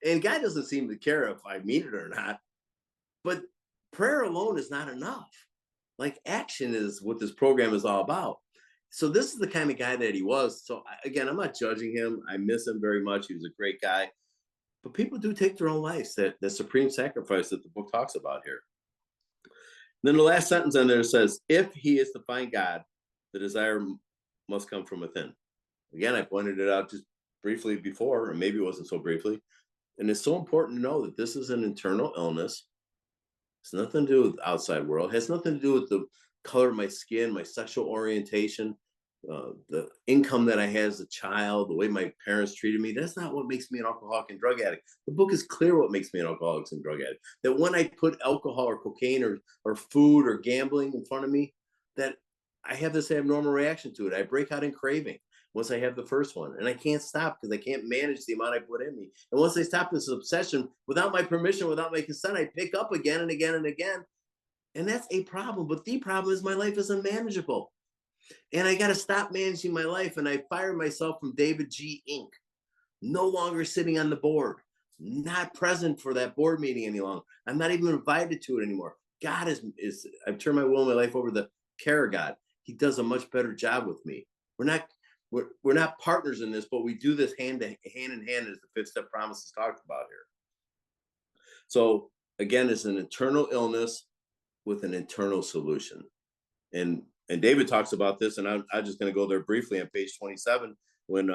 Speaker 1: and God doesn't seem to care if I mean it or not. But prayer alone is not enough. Like, action is what this program is all about. So this is the kind of guy that he was. So again, I'm not judging him. I miss him very much. He was a great guy. But people do take their own lives. That the supreme sacrifice that the book talks about here. Then the last sentence on there says, if he is to find God, the desire must come from within. Again, I pointed it out just briefly before, or maybe it wasn't so briefly. And it's so important to know that this is an internal illness. It's nothing to do with the outside world. It has nothing to do with the color of my skin, my sexual orientation, the income that I had as a child, the way my parents treated me. That's not what makes me an alcoholic and drug addict. The book is clear what makes me an alcoholic and drug addict. That when I put alcohol or cocaine or food or gambling in front of me, that I have this abnormal reaction to it. I break out in craving once I have the first one, and I can't stop because I can't manage the amount I put in me. And once I stop this obsession, without my permission, without my consent, I pick up again and again and again. And that's a problem. But the problem is my life is unmanageable. And I got to stop managing my life. And I fired myself from David G. Inc. No longer sitting on the board, not present for that board meeting any longer. I'm not even invited to it anymore. God is I've turned my will and my life over to the care of God. He does a much better job with me. We're not partners in this, but we do this hand in hand, as the fifth step promises talked about here. So again, it's an internal illness with an internal solution. And David talks about this, and I'm just going to go there briefly on page 27 when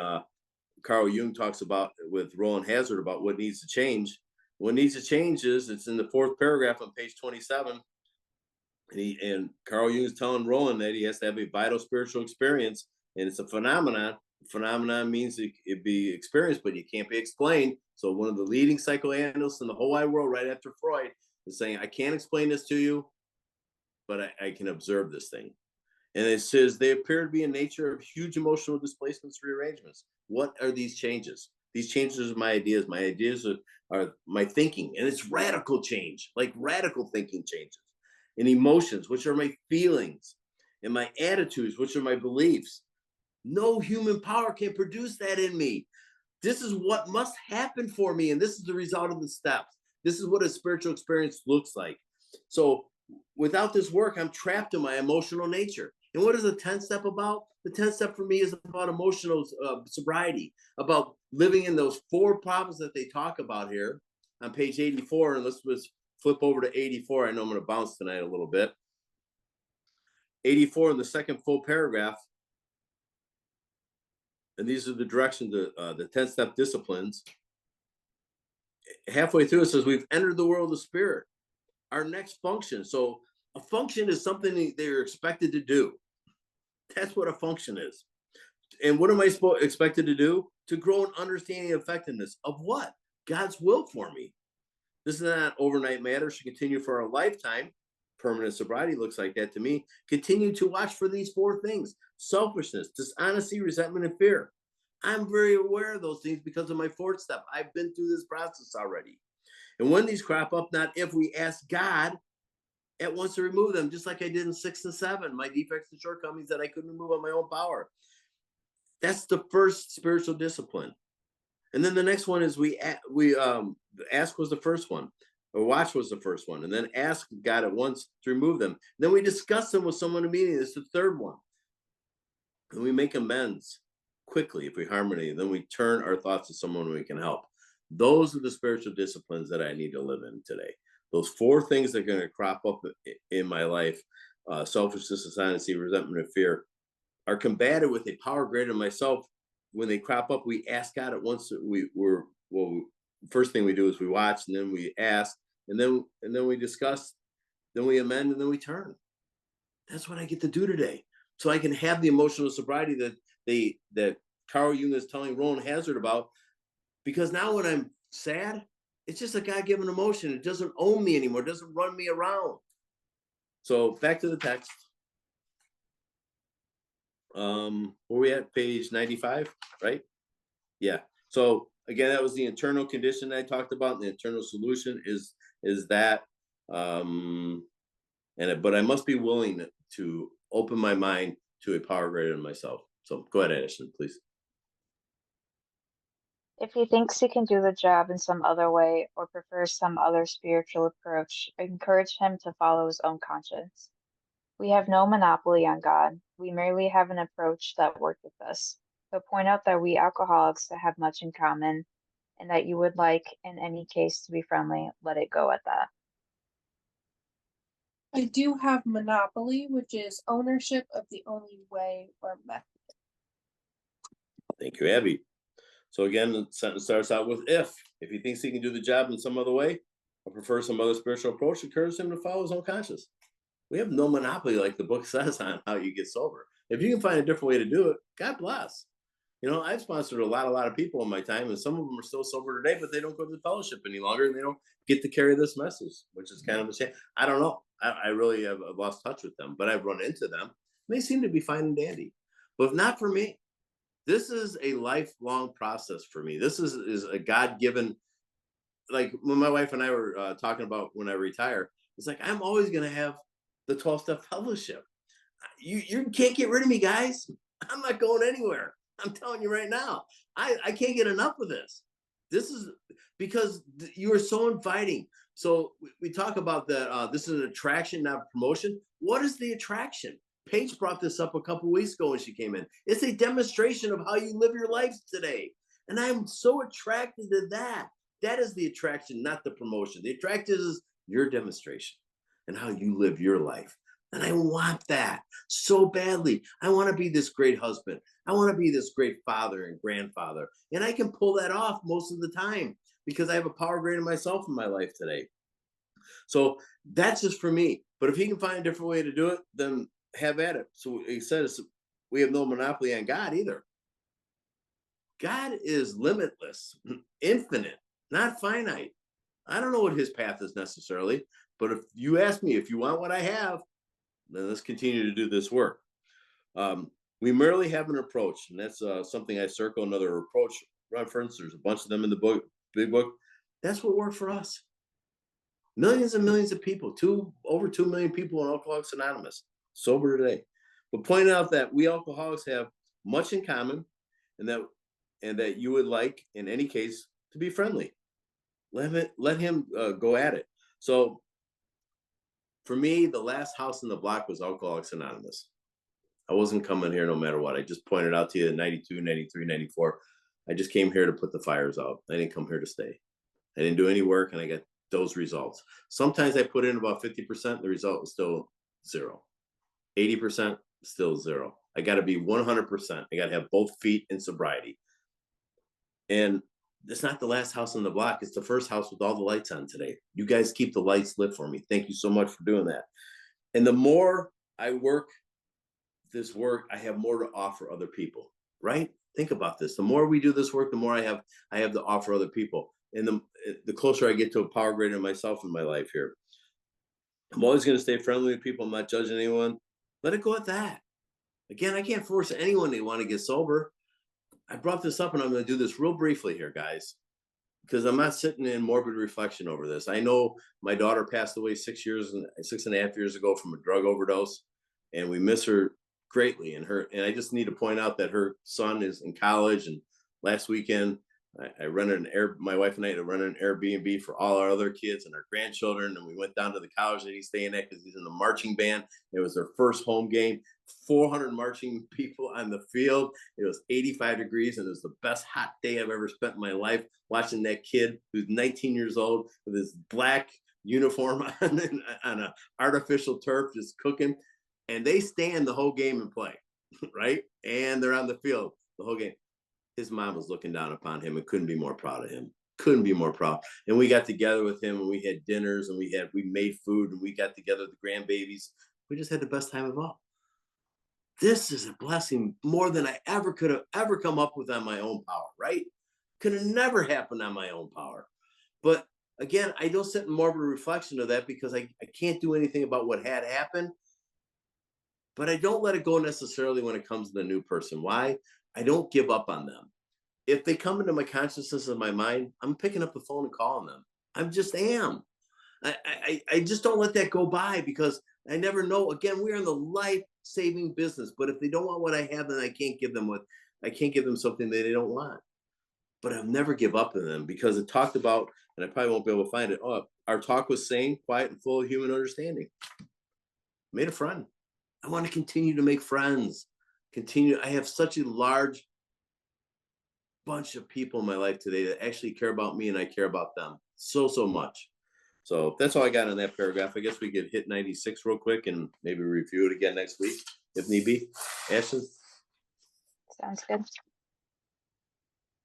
Speaker 1: Carl Jung talks about with Roland Hazard about what needs to change. What needs to change is, it's in the fourth paragraph on page 27. And Carl Jung is telling Roland that he has to have a vital spiritual experience, and it's a phenomenon. Phenomenon means it be experienced, but it can't be explained. So one of the leading psychoanalysts in the whole wide world, right after Freud, is saying, I can't explain this to you, but I can observe this thing. And it says they appear to be in nature of huge emotional displacements, rearrangements. What are these changes? These changes are my ideas. My ideas are my thinking, and it's radical change, like radical thinking changes. And emotions, which are my feelings, and my attitudes, which are my beliefs. No human power can produce that in me. This is what must happen for me, and this is the result of the steps. This is what a spiritual experience looks like. So without this work, I'm trapped in my emotional nature. And what is the 10th step about? The 10th step for me is about emotional sobriety, about living in those 4 problems that they talk about here on page 84. And let's flip over to 84. I know I'm going to bounce tonight a little bit. 84 in the second full paragraph. And these are the directions, the 10 step disciplines. Halfway through, it says, we've entered the world of spirit. Our next function. So a function is something they're expected to do. That's what a function is. And what am I expected to do? To grow an understanding and effectiveness of what? God's will for me. This is not overnight matter. Should continue for a lifetime. Permanent sobriety looks like that to me. Continue to watch for these 4 things: selfishness, dishonesty, resentment, and fear. I'm very aware of those things because of my 4th step. I've been through this process already. And when these crop up, not if, we ask God at once to remove them, just like I did in 6 and 7, my defects and shortcomings that I couldn't remove on my own power. That's the first spiritual discipline. And then the next one is ask was the first one, or watch was the first one, and then ask God at once to remove them. Then we discuss them with someone in a meeting. It's the 3rd one. And we make amends quickly if we harmony. Then we turn our thoughts to someone we can help. Those are the spiritual disciplines that I need to live in today. Those 4 things that are going to crop up in my life, selfishness, dishonesty, resentment, and fear, are combated with a power greater than myself. When they crop up, we ask God at once. first thing we do is we watch, and then we ask, and then we discuss, then we amend, and then we turn. That's what I get to do today. So I can have the emotional sobriety that Carl Jung is telling Rowan Hazard about. Because now when I'm sad, it's just a God-given emotion. It doesn't own me anymore. It doesn't run me around. So back to the text. Where we at? Page 95, right? Yeah. So again, that was the internal condition I talked about. And the internal solution is that, but I must be willing to open my mind to a power greater than myself. So go ahead, Ashton, please.
Speaker 2: If he thinks he can do the job in some other way or prefers some other spiritual approach, encourage him to follow his own conscience. We have no monopoly on God. We merely have an approach that worked with us. So point out that we alcoholics have much in common and that you would like, in any case, to be friendly. Let it go at that.
Speaker 3: I do have monopoly, which is ownership of the only way or method.
Speaker 1: Thank you, Abby. So again, the sentence starts out with if. If he thinks he can do the job in some other way or prefers some other spiritual approach, encourage him to follow his own conscience. We have no monopoly, like the book says, on how you get sober. If you can find a different way to do it, God bless. You know, I've sponsored a lot of people in my time, and some of them are still sober today, but they don't go to the fellowship any longer, and they don't get to carry this message, which is kind of a shame. I don't know. I really have lost touch with them, but I've run into them. And they seem to be fine and dandy. But if not for me, this is a lifelong process for me. This is a God-given, like when my wife and I were talking about when I retire, it's like, I'm always going to have the 12-step fellowship. You can't get rid of me, guys. I'm not going anywhere. I'm telling you right now, I can't get enough of this. This is because you are so inviting. So we talk about that. This is an attraction, not promotion. What is the attraction? Paige brought this up a couple weeks ago when she came in. It's a demonstration of how you live your life today. And I'm so attracted to that. That is the attraction, not the promotion. The attraction is your demonstration and how you live your life. And I want that so badly. I want to be this great husband. I want to be this great father and grandfather. And I can pull that off most of the time because I have a power greater than myself in my life today. So that's just for me. But if he can find a different way to do it, then have at it. So he says we have no monopoly on God either. God is limitless, infinite, not finite. I don't know what his path is necessarily, but if you ask me, if you want what I have, then let's continue to do this work. We merely have an approach, and that's something I circle, another approach reference. There's a bunch of them in the book, big book. That's what worked for us. Millions and millions of people, over 2 million people in Alcoholics Anonymous, sober today. But pointing out that we alcoholics have much in common, and that you would like, in any case, to be friendly. Let him go at it. So for me, the last house in the block was Alcoholics Anonymous. I wasn't coming here no matter what. I just pointed out to you in 92, 93, 94. I just came here to put the fires out. I didn't come here to stay. I didn't do any work, and I got those results. Sometimes I put in about 50%. The result was still 0. 80%, still 0. I got to be 100%. I got to have both feet in sobriety. And it's not the last house on the block. It's the first house with all the lights on today. You guys keep the lights lit for me. Thank you so much for doing that. And the more I work this work, I have more to offer other people, right? Think about this. The more we do this work, the more I have to offer other people. And the closer I get to a power greater than myself in my life here. I'm always going to stay friendly with people. I'm not judging anyone. Let it go at that. Again, I can't force anyone to want to get sober. I brought this up, and I'm going to do this real briefly here, guys, because I'm not sitting in morbid reflection over this. I know my daughter passed away 6.5 years ago from a drug overdose, and we miss her greatly. And I just need to point out that her son is in college. And last weekend, I rented my wife and I rented an Airbnb for all our other kids and our grandchildren. And we went down to the college that he's staying at because he's in the marching band. It was their first home game. 400 marching people on the field. It was 85 degrees, and it was the best hot day I've ever spent in my life, watching that kid who's 19 years old with his black uniform on an artificial turf, just cooking. And they stand the whole game and play, right? And they're on the field the whole game. His mom was looking down upon him and couldn't be more proud of him. Couldn't be more proud. And we got together with him and we had dinners and we made food and we got together with the grandbabies. We just had the best time of all. This is a blessing more than I ever could have ever come up with on my own power, right? Could have never happened on my own power. But again, I don't sit in morbid reflection of that because I can't do anything about what had happened. But I don't let it go necessarily when it comes to the new person. Why? I don't give up on them. If they come into my consciousness of my mind, I'm picking up the phone and calling them. I just am. I just don't let that go by because I never know. Again, we're in the life-saving business. But if they don't want what I have, then I can't give them something that they don't want. But I'll never give up on them because it talked about, and I probably won't be able to find it. Oh, our talk was sane, quiet, and full of human understanding. Made a friend. I want to continue to make friends. I have such a large bunch of people in my life today that actually care about me and I care about them so much. So that's all I got in that paragraph. I guess we could hit 96 real quick and maybe review it again next week if need be. Ashton?
Speaker 2: Sounds good.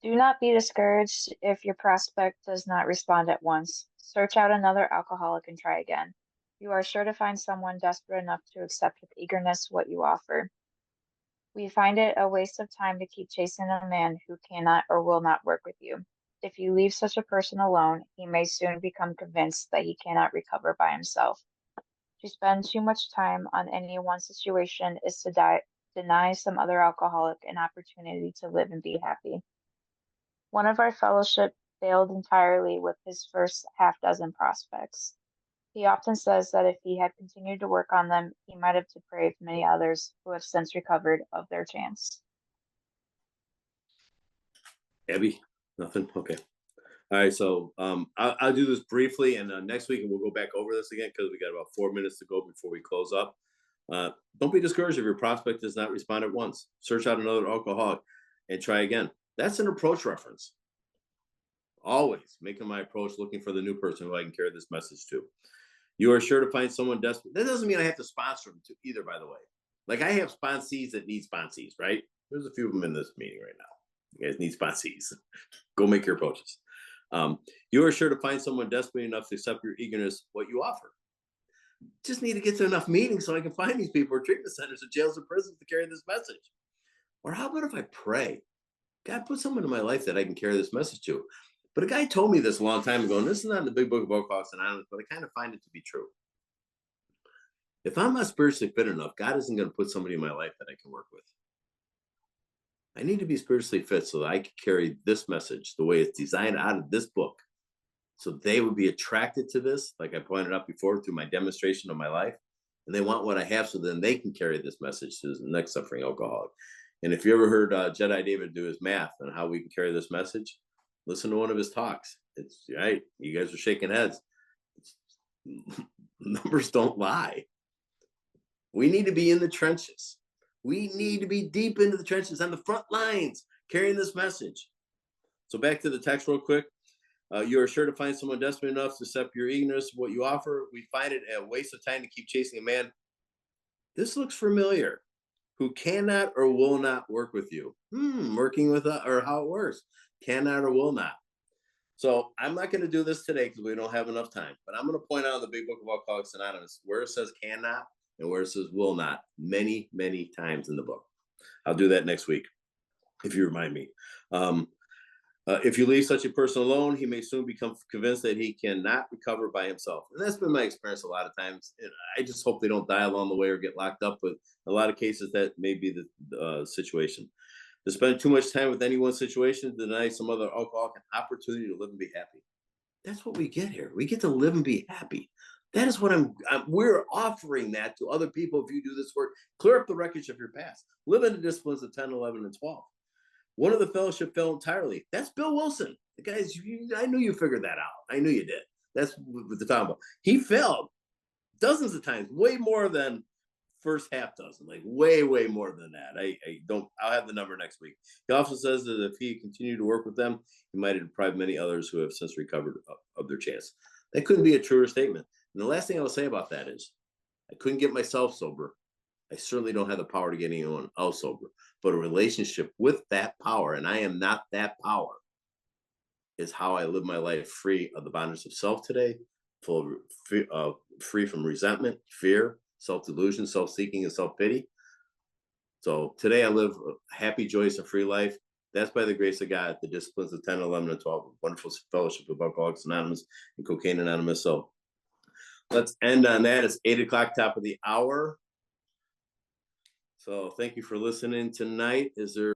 Speaker 2: Do not be discouraged if your prospect does not respond at once. Search out another alcoholic and try again. You are sure to find someone desperate enough to accept with eagerness what you offer. We find it a waste of time to keep chasing a man who cannot or will not work with you. If you leave such a person alone, he may soon become convinced that he cannot recover by himself. To spend too much time on any one situation is to deny some other alcoholic an opportunity to live and be happy. One of our fellowship failed entirely with his first half dozen prospects. He often says that if he had continued to work on them, he might have depraved many others who have since recovered of their chance.
Speaker 1: Abby? Nothing? Okay. All right, so I'll do this briefly, and next week we'll go back over this again because we got about 4 minutes to go before we close up. Don't be discouraged if your prospect does not respond at once. Search out another alcoholic and try again. That's an approach reference. Always making my approach looking for the new person who I can carry this message to. You are sure to find someone desperate. That doesn't mean I have to sponsor them to either, by the way. Like I have sponsees that need sponsees, right? There's a few of them in this meeting right now. You guys need sponsees. Go make your approaches. You are sure to find someone desperate enough to accept your eagerness, what you offer. Just need to get to enough meetings so I can find these people or treatment centers or jails and prisons to carry this message. Or how about if I pray? God, put someone in my life that I can carry this message to. But a guy told me this a long time ago, and this is not in the big book of Alcoholics Anonymous, but I kind of find it to be true. If I'm not spiritually fit enough, God isn't going to put somebody in my life that I can work with. I need to be spiritually fit so that I can carry this message the way it's designed out of this book. So they would be attracted to this, like I pointed out before, through my demonstration of my life. And they want what I have so then they can carry this message to the next suffering alcoholic. And if you ever heard Jedi David do his math on how we can carry this message, listen to one of his talks. It's right. You guys are shaking heads. Numbers don't lie. We need to be in the trenches. We need to be deep into the trenches on the front lines, carrying this message. So back to the text real quick. You are sure to find someone desperate enough to accept your eagerness, what you offer. We find it a waste of time to keep chasing a man. This looks familiar. Who cannot or will not work with you. Working with or how it works. Cannot or will not. So I'm not going to do this today because we don't have enough time. But I'm going to point out in the big book of Alcoholics Anonymous where it says cannot and where it says will not many, many times in the book. I'll do that next week if you remind me. If you leave such a person alone, he may soon become convinced that he cannot recover by himself. And that's been my experience a lot of times. And I just hope they don't die along the way or get locked up. But a lot of cases, that may be the situation. To spend too much time with any one situation, deny some other alcoholic an opportunity to live and be happy. That's what we get here. We get to live and be happy. That is what we're offering that to other people. If you do this work, clear up the wreckage of your past. Live in the disciplines of 10, 11, and 12. One of the fellowship fell entirely. That's Bill Wilson. The guys, I knew you figured that out. I knew you did. That's what they're talking about. He failed dozens of times, way more than first half dozen, like way more than that. I'll have the number next week. He also says that if he continued to work with them, he might have deprived many others who have since recovered of their chance. That couldn't be a truer statement. And the last thing I'll say about that is I couldn't get myself sober. I certainly don't have the power to get anyone else sober, but a relationship with that power, and I am not that power, is how I live my life free of the bondage of self today, free from resentment, fear, self-delusion, self-seeking, and self-pity. So today I live a happy, joyous, and free life. That's by the grace of God, the disciplines of 10, 11, and 12, wonderful fellowship of Alcoholics Anonymous and Cocaine Anonymous. So let's end on that. It's 8 o'clock, top of the hour. So thank you for listening tonight. Is there